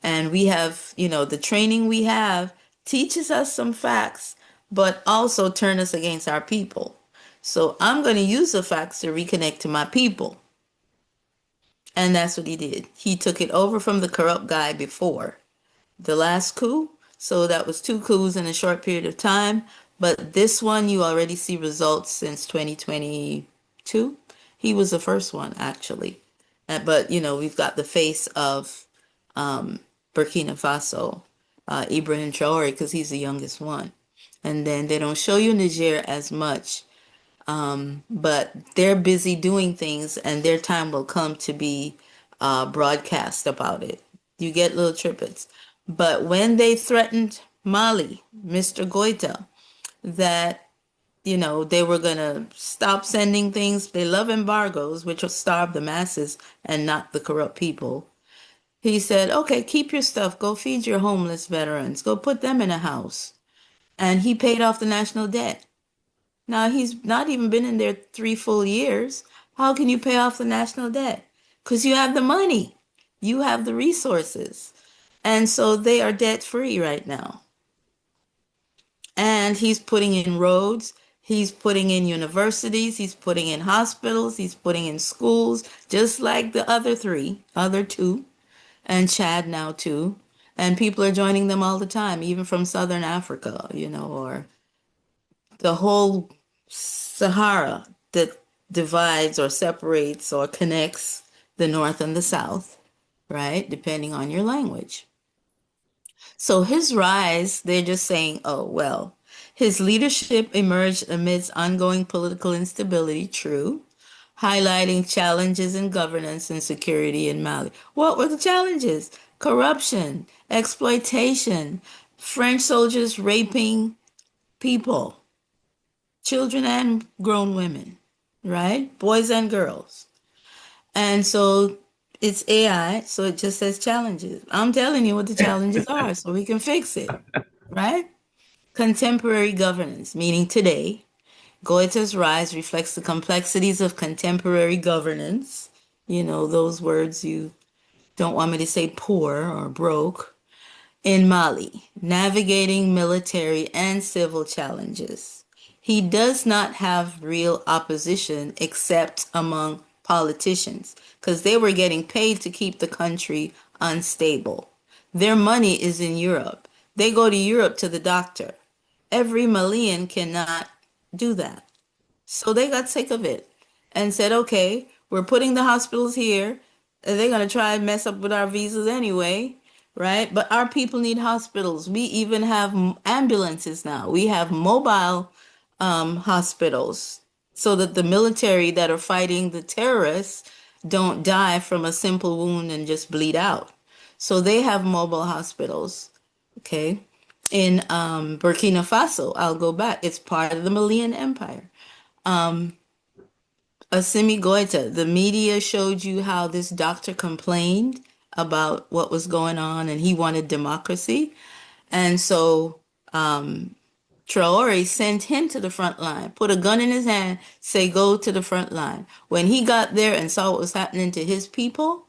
And we have, the training we have teaches us some facts, but also turn us against our people. So I'm going to use the facts to reconnect to my people. And that's what he did. He took it over from the corrupt guy before the last coup. So that was two coups in a short period of time. But this one, you already see results since 2022. He was the first one, actually. But, we've got the face of Burkina Faso, Ibrahim Traore, because he's the youngest one. And then they don't show you Niger as much, but they're busy doing things, and their time will come to be broadcast about it. You get little trippets. But when they threatened Mali, Mr. Goita, that they were going to stop sending things. They love embargoes, which will starve the masses and not the corrupt people. He said, okay, keep your stuff. Go feed your homeless veterans. Go put them in a house. And he paid off the national debt. Now, he's not even been in there 3 full years. How can you pay off the national debt? Because you have the money. You have the resources. And so they are debt free right now. And he's putting in roads. He's putting in universities. He's putting in hospitals. He's putting in schools, just like the other two, and Chad now too. And people are joining them all the time, even from Southern Africa, or the whole Sahara that divides or separates or connects the North and the South, right? Depending on your language. So his rise, they're just saying, oh, well, his leadership emerged amidst ongoing political instability, true, highlighting challenges in governance and security in Mali. What were the challenges? Corruption, exploitation, French soldiers raping people, children and grown women, right? Boys and girls. And so it's AI, so it just says challenges. I'm telling you what the challenges are so we can fix it, right? Contemporary governance, meaning today, Goethe's rise reflects the complexities of contemporary governance. Those words you don't want me to say poor or broke. In Mali, navigating military and civil challenges. He does not have real opposition except among politicians because they were getting paid to keep the country unstable. Their money is in Europe. They go to Europe to the doctor. Every Malian cannot do that. So they got sick of it and said, okay, we're putting the hospitals here. They're going to try and mess up with our visas anyway, right? But our people need hospitals. We even have ambulances now. We have mobile hospitals so that the military that are fighting the terrorists don't die from a simple wound and just bleed out. So they have mobile hospitals, okay? In Burkina Faso, I'll go back. It's part of the Malian Empire. Assimi Goita, the media showed you how this doctor complained about what was going on and he wanted democracy. And so Traore sent him to the front line, put a gun in his hand, say, go to the front line. When he got there and saw what was happening to his people,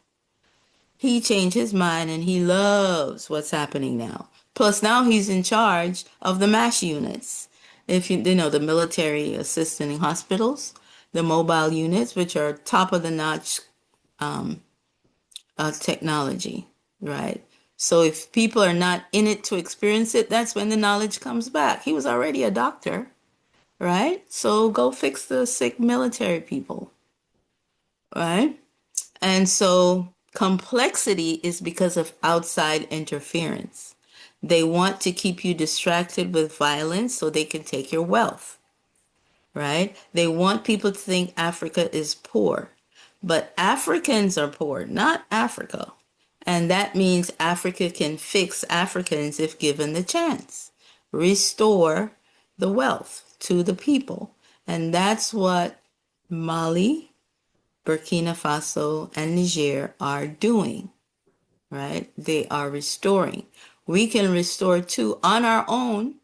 he changed his mind and he loves what's happening now. Plus, now he's in charge of the MASH units. If you know, the military assisting hospitals, the mobile units, which are top of the notch technology, right? So if people are not in it to experience it, that's when the knowledge comes back. He was already a doctor, right? So go fix the sick military people, right? And so complexity is because of outside interference. They want to keep you distracted with violence so they can take your wealth, right? They want people to think Africa is poor, but Africans are poor, not Africa. And that means Africa can fix Africans if given the chance, restore the wealth to the people. And that's what Mali, Burkina Faso, and Niger are doing, right? They are restoring. We can restore too on our own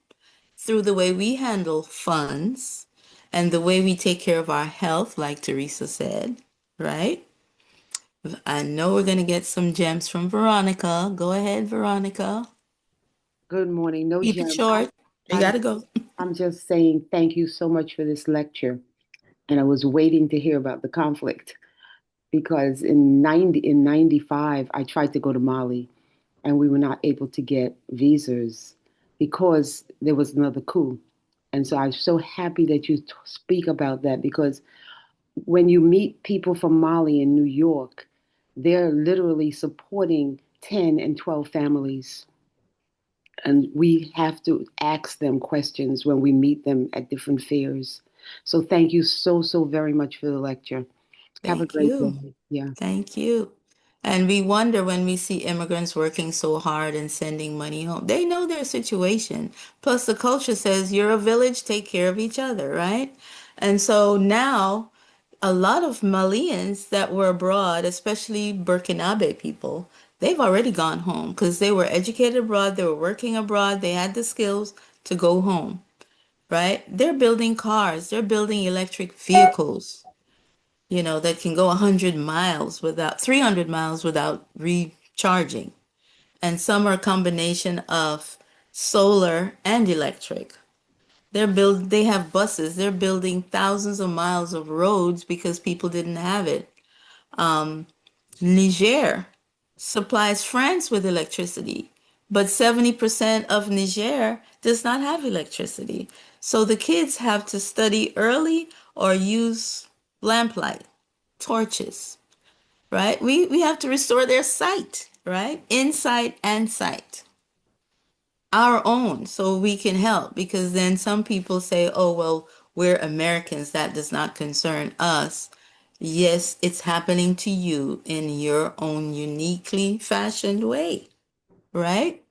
through the way we handle funds and the way we take care of our health, like Teresa said, right? I know we're going to get some gems from Veronica. Go ahead, Veronica. Good morning. No Keep it gems. short. You got I'm to go. I'm just saying thank you so much for this lecture. And I was waiting to hear about the conflict because in 95 I tried to go to Mali and we were not able to get visas because there was another coup. And so I'm so happy that you speak about that because when you meet people from Mali in New York, they're literally supporting 10 and 12 families, and we have to ask them questions when we meet them at different fairs. So thank you so, so very much for the lecture. Have a Thank great you. day. Yeah. Thank you. And we wonder when we see immigrants working so hard and sending money home. They know their situation. Plus, the culture says you're a village, take care of each other, right? And so now, a lot of Malians that were abroad, especially Burkinabe people, they've already gone home because they were educated abroad, they were working abroad, they had the skills to go home, right? They're building cars, they're building electric vehicles, that can go 100 miles without 300 miles without recharging. And some are a combination of solar and electric. They have buses. They're building thousands of miles of roads because people didn't have it. Niger supplies France with electricity, but 70% of Niger does not have electricity. So the kids have to study early or use lamplight, torches, right? We have to restore their sight, right? Insight and sight, our own, so we can help. Because then some people say, oh, well, we're Americans, that does not concern us. Yes, it's happening to you in your own uniquely fashioned way, right?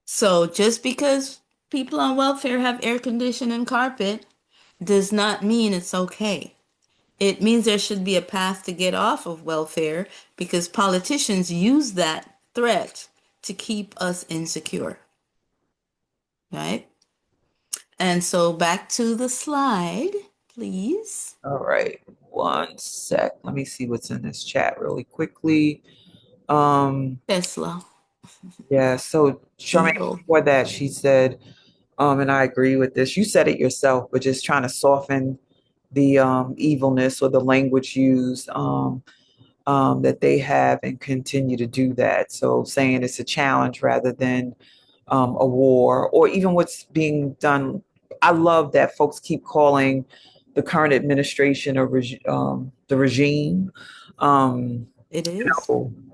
So just because people on welfare have air conditioning and carpet does not mean it's okay. It means there should be a path to get off of welfare because politicians use that threat to keep us insecure, right? And so back to the slide, please. All right, one sec. Let me see what's in this chat really quickly. Um, Tesla, yeah, so Charmaine, evil. before that, she said, and I agree with this. You said it yourself, but just trying to soften the evilness or the language used that they have and continue to do that. So saying it's a challenge rather than a war, or even what's being done. I love that folks keep calling the current administration the regime, um, It is.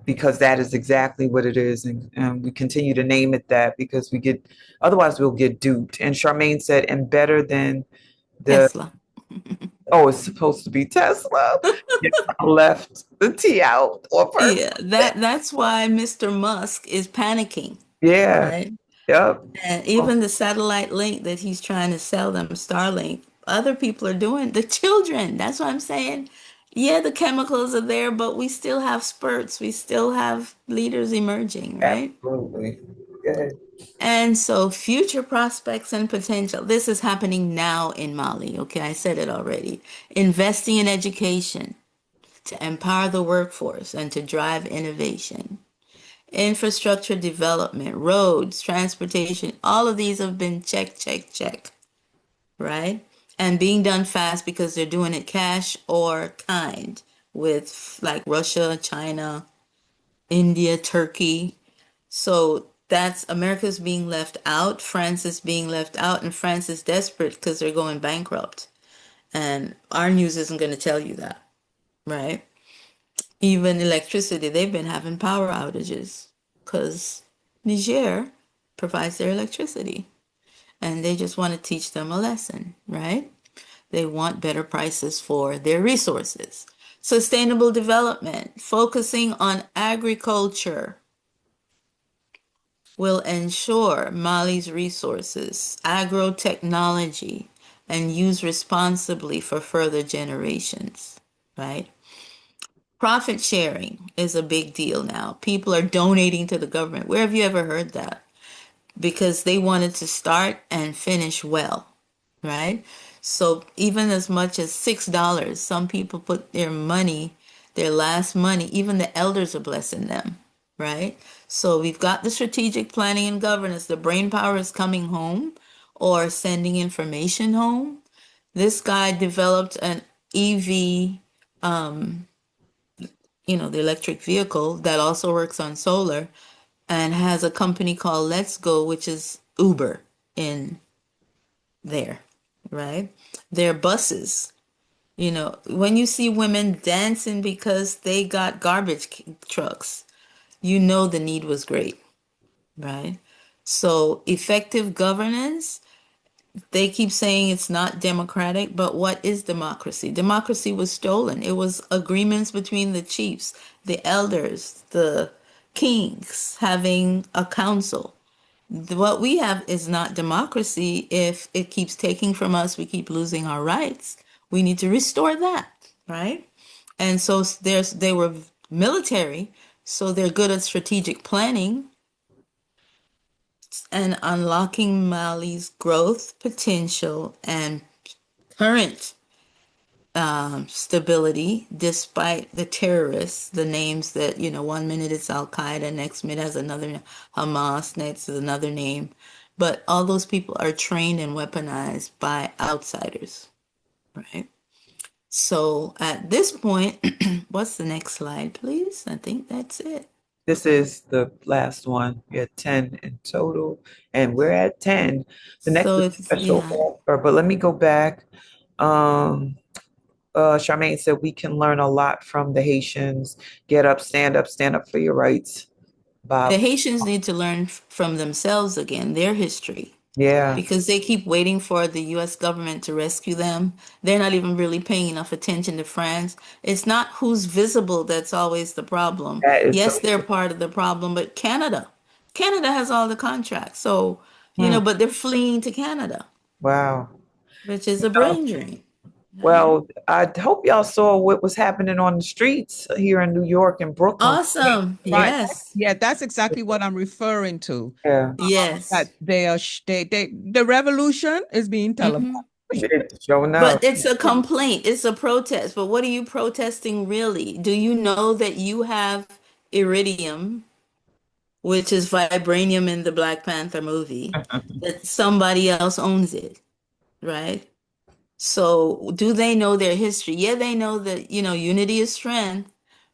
because that is exactly what it is. And we continue to name it that because otherwise we'll get duped. And Charmaine said, and better than the, Tesla. oh, it's supposed to be Tesla. Yeah, I left the T out or person. Yeah, that's why Mr. Musk is panicking, Yeah, right? yep. And Oh, even the satellite link that he's trying to sell them, Starlink, other people are doing, the children. That's what I'm saying. Yeah, the chemicals are there, but we still have spurts. We still have leaders emerging, right? absolutely. Good. And so, future prospects and potential. This is happening now in Mali. Okay, I said it already. Investing in education to empower the workforce and to drive innovation. Infrastructure development, roads, transportation, all of these have been check, check, check, right? And being done fast because they're doing it cash or kind with like Russia, China, India, Turkey. So that's America's being left out, France is being left out, and France is desperate because they're going bankrupt. And our news isn't going to tell you that, right? Even electricity, they've been having power outages because Niger provides their electricity and they just want to teach them a lesson, right? They want better prices for their resources. Sustainable development, focusing on agriculture, will ensure Mali's resources, agrotechnology, and use responsibly for further generations, right? Profit sharing is a big deal now. People are donating to the government. Where have you ever heard that? Because they wanted to start and finish well, right? So even as much as $6, some people put their money, their last money, even the elders are blessing them, right? So we've got the strategic planning and governance. The brain power is coming home or sending information home. This guy developed an EV, the electric vehicle that also works on solar and has a company called Let's Go, which is Uber in there, right? Their buses, when you see women dancing because they got trucks, the need was great, right? So effective governance, they keep saying it's not democratic, but what is democracy? Democracy was stolen. It was agreements between the chiefs, the elders, the kings having a council. What we have is not democracy. If it keeps taking from us, we keep losing our rights. We need to restore that, right? And so they were military, so they're good at strategic planning and unlocking Mali's growth potential and current stability despite the terrorists, the names that, one minute it's Al Qaeda, next minute has another Hamas, next is another name. But all those people are trained and weaponized by outsiders, right? So at this point, what's the next slide, please? I think that's it. This is the last one. We had 10 in total, and we're at 10. The next So is if, special yeah, offer, but let me go back. Um, Charmaine said we can learn a lot from the Haitians. Get up, stand up for your rights. the Bob, Haitians need to learn from themselves again, their history, yeah, because they keep waiting for the US government to rescue them. They're not even really paying enough attention to France. It's not who's visible that's always the problem. that is Yes, so they're part of the problem, but Canada has all the contracts. So, hmm, but they're fleeing to Canada, wow. which is a brain drain, right? Well, I hope y'all saw what was happening on the streets here in New York and Brooklyn. Awesome. Right. Yes. Yeah, that's exactly what I'm referring to. Yeah, Yes. That they are the revolution is being televised. Mhm. it's showing But up. it's a complaint, it's a protest. But what are you protesting really? Do you know that you have iridium, which is vibranium in the Black Panther movie, that somebody else owns it, right? So do they know their history? Yeah, they know that, unity is strength,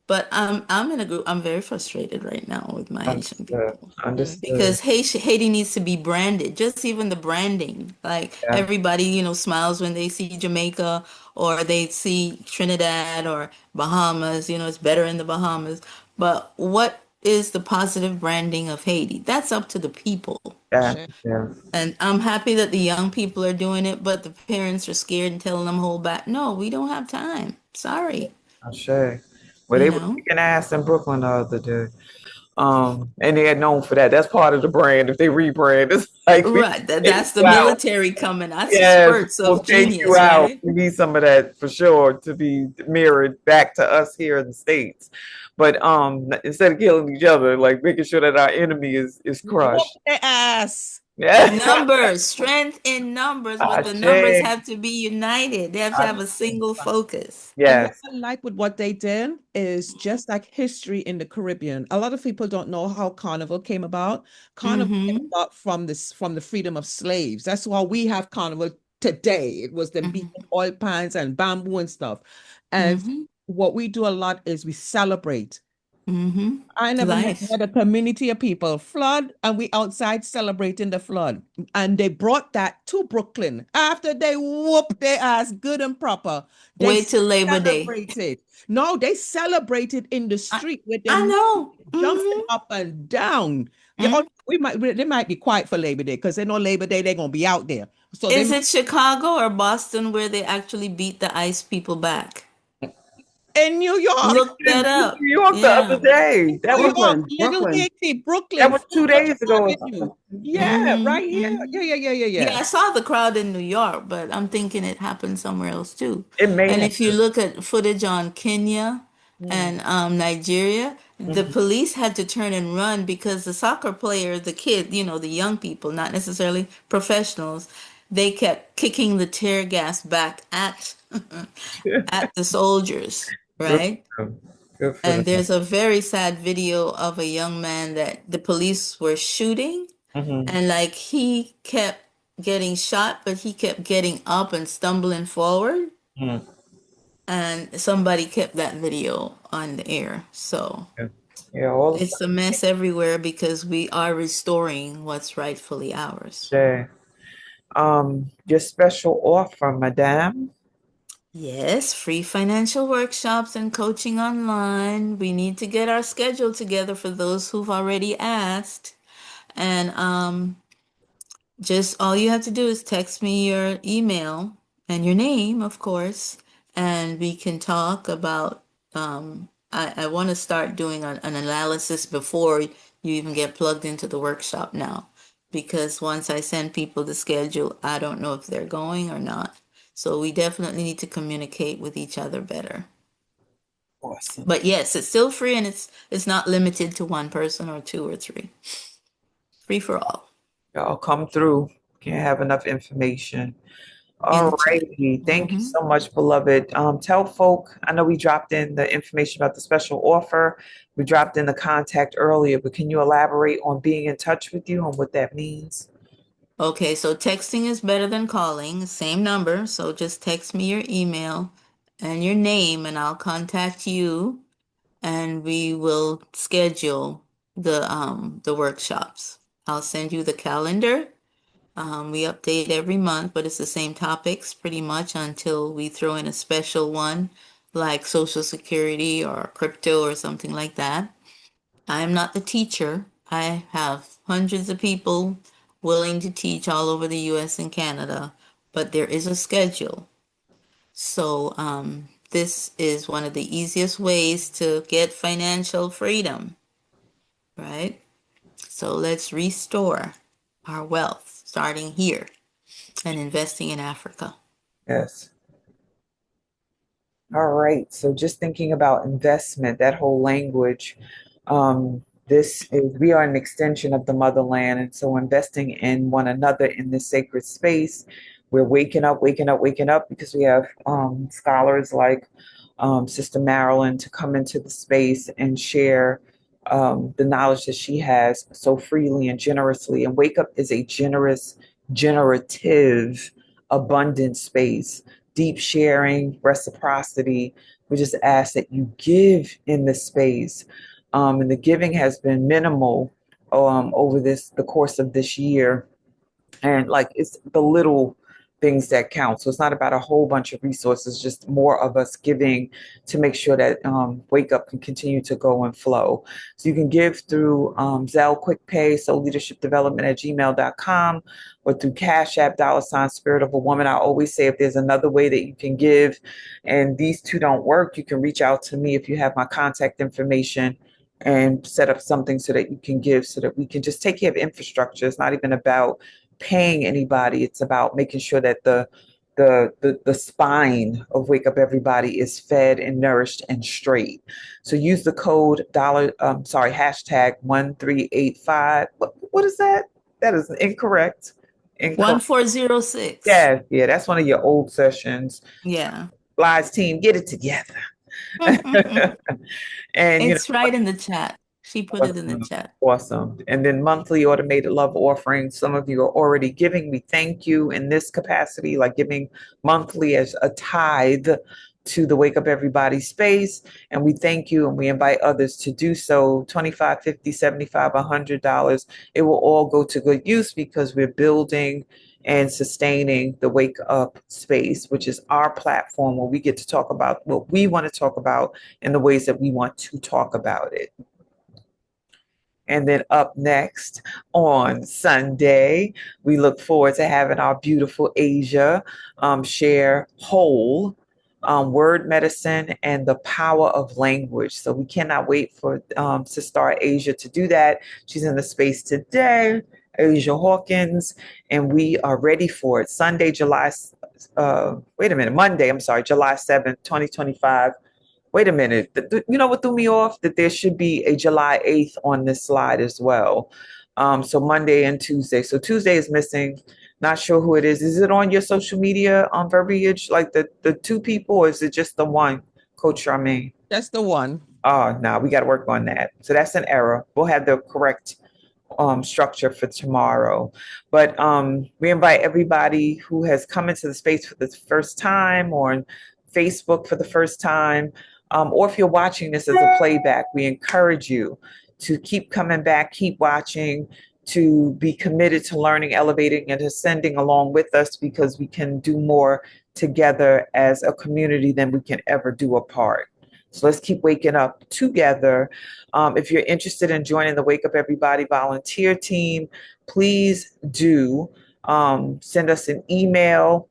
but I'm in a group, I'm very frustrated right now with my Haitian Understood. people. Understood. Because Haiti needs to be branded, just even the branding. Like Yeah, everybody, smiles when they see Jamaica or they see Trinidad or Bahamas, it's better in the Bahamas. But what is the positive branding of Haiti? That's up to the people. yeah, Shit. yeah. And I'm happy that the young people are doing it, but the parents are scared and telling them hold back. No, we don't have time. Sorry, I say. Well, you they were know. kicking ass in Brooklyn the other day. And they are known for that. That's part of the brand. If they rebrand, it's like we Right. take That's the you out. military coming. That's the Yes, spurts we'll of take you genius, out. right? We need some of that for sure to be mirrored back to us here in the States. But instead of killing each other, like making sure that our enemy is Whoop crushed. their ass. Yeah. Numbers, strength in numbers, but the numbers Ashe. have to be united. They have to have a single focus. And what Yes. I like with what they did is just like history in the Caribbean. A lot of people don't know how Carnival came about. Carnival came Mm-hmm. about from the freedom of slaves. That's why we have Carnival today. It was them beating Mm-hmm. oil pans and bamboo and stuff. And Mm-hmm. what we do a lot is we celebrate. Mm-hmm. I never Life. met a community of people flood, and we outside celebrating the flood. And they brought that to Brooklyn after they whooped their ass good and proper. They Wait till Labor Day. celebrated. No, they celebrated in the I, street with I them know. jumping Mm-hmm. up and down. Yeah, oh, Mm-hmm. they might be quiet for Labor Day because they know Labor Day they're gonna be out there. So they Is might it Chicago or Boston where they actually beat the ICE people back? in New York, Look In that up. New York the other Yeah. day. That New was York, Brooklyn, Little Brooklyn. Haiti, that Brooklyn, was 2 days Flatbush ago or Avenue. something. Yeah, Mm-hmm. right here. Mm-hmm. Yeah. Yeah, I saw the crowd in New York, but I'm thinking it happened somewhere else too. It may And have. if you look at footage on Kenya Mm, and Nigeria, the mhm. police had to turn and run because the soccer players, the kid, the young people, not necessarily professionals, they kept kicking the tear gas back at at the soldiers, Good right? for them. Good for And them. there's a very sad video of a young man that the police were shooting, Hmm. and like he kept getting shot, but he kept getting up and stumbling forward. Mm. And somebody kept that video on the air. So Yeah, yeah, all the it's a stuff. mess everywhere because we are restoring what's rightfully ours. Jay. Your special offer, madame. Yes, free financial workshops and coaching online. We need to get our schedule together for those who've already asked. And just all you have to do is text me your email and your name, of course, and we can talk about. I want to start doing an analysis before you even get plugged into the workshop now, because once I send people the schedule, I don't know if they're going or not. So we definitely need to communicate with each other better. Awesome. But yes, it's still free and it's not limited to one person or two or three. Free for all Y'all come through. Can't have enough information. in All the chat. righty. Thank you Hmm. so much, beloved. Tell folk, I know we dropped in the information about the special offer. We dropped in the contact earlier, but can you elaborate on being in touch with you and what that means? Okay, so texting is better than calling. Same number, so just text me your email and your name, and I'll contact you, and we will schedule the workshops. I'll send you the calendar. We update every month, but it's the same topics pretty much until we throw in a special one like Social Security or crypto or something like that. I am not the teacher. I have hundreds of people willing to teach all over the US and Canada, but there is a schedule. So, this is one of the easiest ways to get financial freedom, right? So, let's restore our wealth starting here and investing in Africa. Yes. All right. So just thinking about investment, that whole language, this is, we are an extension of the motherland. And so investing in one another in this sacred space, we're waking up, waking up, waking up because we have scholars like Sister Marilyn to come into the space and share the knowledge that she has so freely and generously. And Wake Up is a generous, generative, abundant space, deep sharing, reciprocity. We just ask that you give in this space. And the giving has been minimal over the course of this year, and like it's the little things that count. So it's not about a whole bunch of resources, just more of us giving to make sure that Wake Up can continue to go and flow. So you can give through Zelle, QuickPay, Soul Leadership Development at gmail.com, or through Cash App, $ Spirit of a Woman. I always say if there's another way that you can give and these two don't work, you can reach out to me if you have my contact information and set up something so that you can give so that we can just take care of infrastructure. It's not even about paying anybody. It's about making sure that the spine of Wake Up Everybody is fed and nourished and straight. So use the code hashtag 1385. What is that? That is incorrect. Incorrect. 1406. Yeah, yeah, that's one of your old sessions. Yeah. Lies team, get it together. And It's right in the chat. She put it in the awesome. chat. Awesome. And then monthly automated love offerings. Some of you are already giving. We thank you in this capacity, like giving monthly as a tithe to the Wake Up Everybody space. And we thank you and we invite others to do so. $25, $50, $75, $100. It will all go to good use because we're building and sustaining the Wake Up space, which is our platform where we get to talk about what we want to talk about in the ways that we want to talk about it. And then up next on Sunday, we look forward to having our beautiful Asia share whole word medicine and the power of language. So we cannot wait for Sister Asia to do that. She's in the space today, Asia Hawkins, and we are ready for it. Monday, July 7th, 2025. Wait a minute. You know what threw me off? That there should be a July 8th on this slide as well. So Monday and Tuesday. So Tuesday is missing. Not sure who it is. Is it on your social media verbiage, like the two people, or is it just the one, Coach Charmaine? That's the one. Oh, no, we got to work on that. So that's an error. We'll have the correct structure for tomorrow. But we invite everybody who has come into the space for the first time or on Facebook for the first time, or if you're watching this as a playback, we encourage you to keep coming back, keep watching, to be committed to learning, elevating, and ascending along with us, because we can do more together as a community than we can ever do apart. So let's keep waking up together. If you're interested in joining the Wake Up Everybody volunteer team, please do send us an email,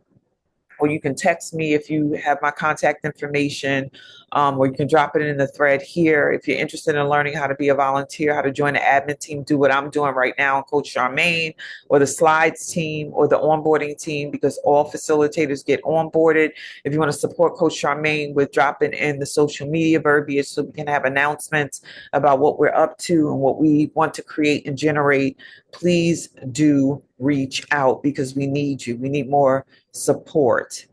or you can text me if you have my contact information, or you can drop it in the thread here. If you're interested in learning how to be a volunteer, how to join the admin team, do what I'm doing right now, Coach Charmaine, or the slides team, or the onboarding team, because all facilitators get onboarded. If you want to support Coach Charmaine with dropping in the social media verbiage so we can have announcements about what we're up to and what we want to create and generate, please do reach out, because we need you. We need more support.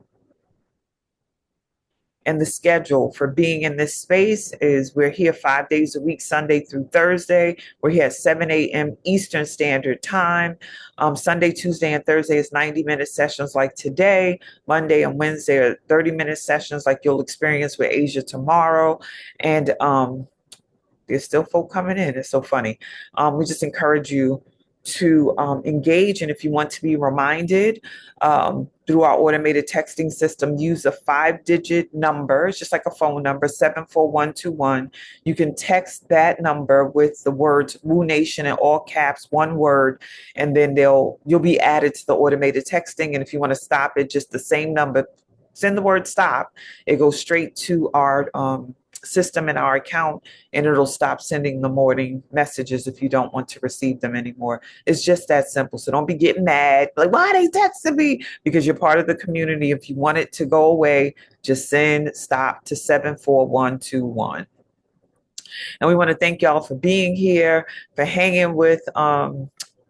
And the schedule for being in this space is we're here 5 days a week, Sunday through Thursday. We're here at 7 a.m. Eastern Standard Time. Sunday, Tuesday, and Thursday is 90-minute sessions like today. Monday and Wednesday are 30-minute sessions like you'll experience with Asia tomorrow. And there's still folk coming in. It's so funny. We just encourage you to engage. And if you want to be reminded through our automated texting system, use a 5-digit number. It's just like a phone number, 74121. You can text that number with the words Woo Nation in all caps, one word, and then you'll be added to the automated texting. And if you want to stop it, just the same number, send the word stop. It goes straight to our system in our account, and it'll stop sending the morning messages if you don't want to receive them anymore. It's just that simple. So don't be getting mad, like, why are they texting me? Because you're part of the community. If you want it to go away, just send stop to 74121. And we want to thank y'all for being here, for hanging with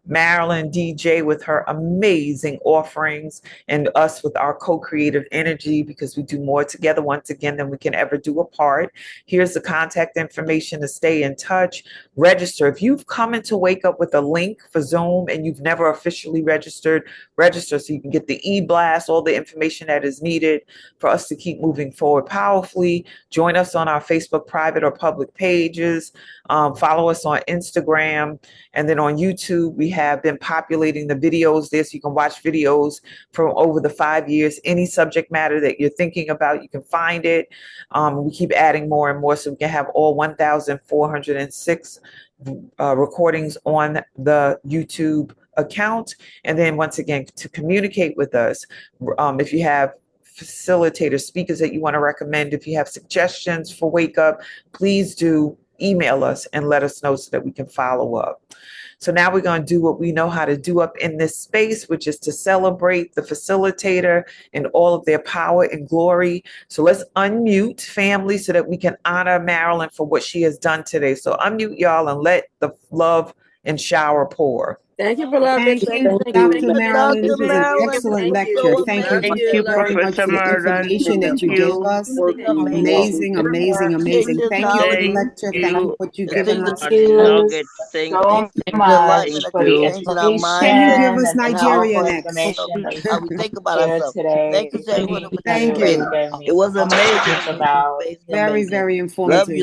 Marilyn DJ with her amazing offerings, and us with our co-creative energy, because we do more together once again than we can ever do apart. Here's the contact information to stay in touch. Register. If you've come into Wake Up with a link for Zoom and you've never officially registered, register so you can get the e-blast, all the information that is needed for us to keep moving forward powerfully. Join us on our Facebook private or public pages. Follow us on Instagram, and then on YouTube. We have been populating the videos there, so you can watch videos from over the 5 years. Any subject matter that you're thinking about, you can find it. We keep adding more and more, so we can have all 1,406 recordings on the YouTube account. And then once again, to communicate with us, if you have facilitators, speakers that you want to recommend, if you have suggestions for Wake Up, please do email us and let us know so that we can follow up. So now we're going to do what we know how to do up in this space, which is to celebrate the facilitator and all of their power and glory. So let's unmute, family, so that we can honor Marilyn for what she has done today. So unmute, y'all, and let the love and shower pour. Thank you, beloved. Thank Thank you, you. Dr. Marilyn. Dr. This was an Marilyn, excellent thank lecture. you. Thank you Thank Thank you. you, very much Professor for the Marlon. information Thank that you gave you. us. Amazing. Amazing, amazing, amazing. Teaching Thank you for the knowledge. Thank lecture. Thank you you. for what you've The given things So that us. much You nuggets. Thank so you. teaching much enlightenment Thank us for and the you. changing our Can you mindset give information us and the and how we Nigeria powerful next? how information we that how you we think about shared ourselves. Thank today. you to everyone who Thank participated. you. Very, It was very amazing, informative about amazing, Very, amazing. very Love you. informative.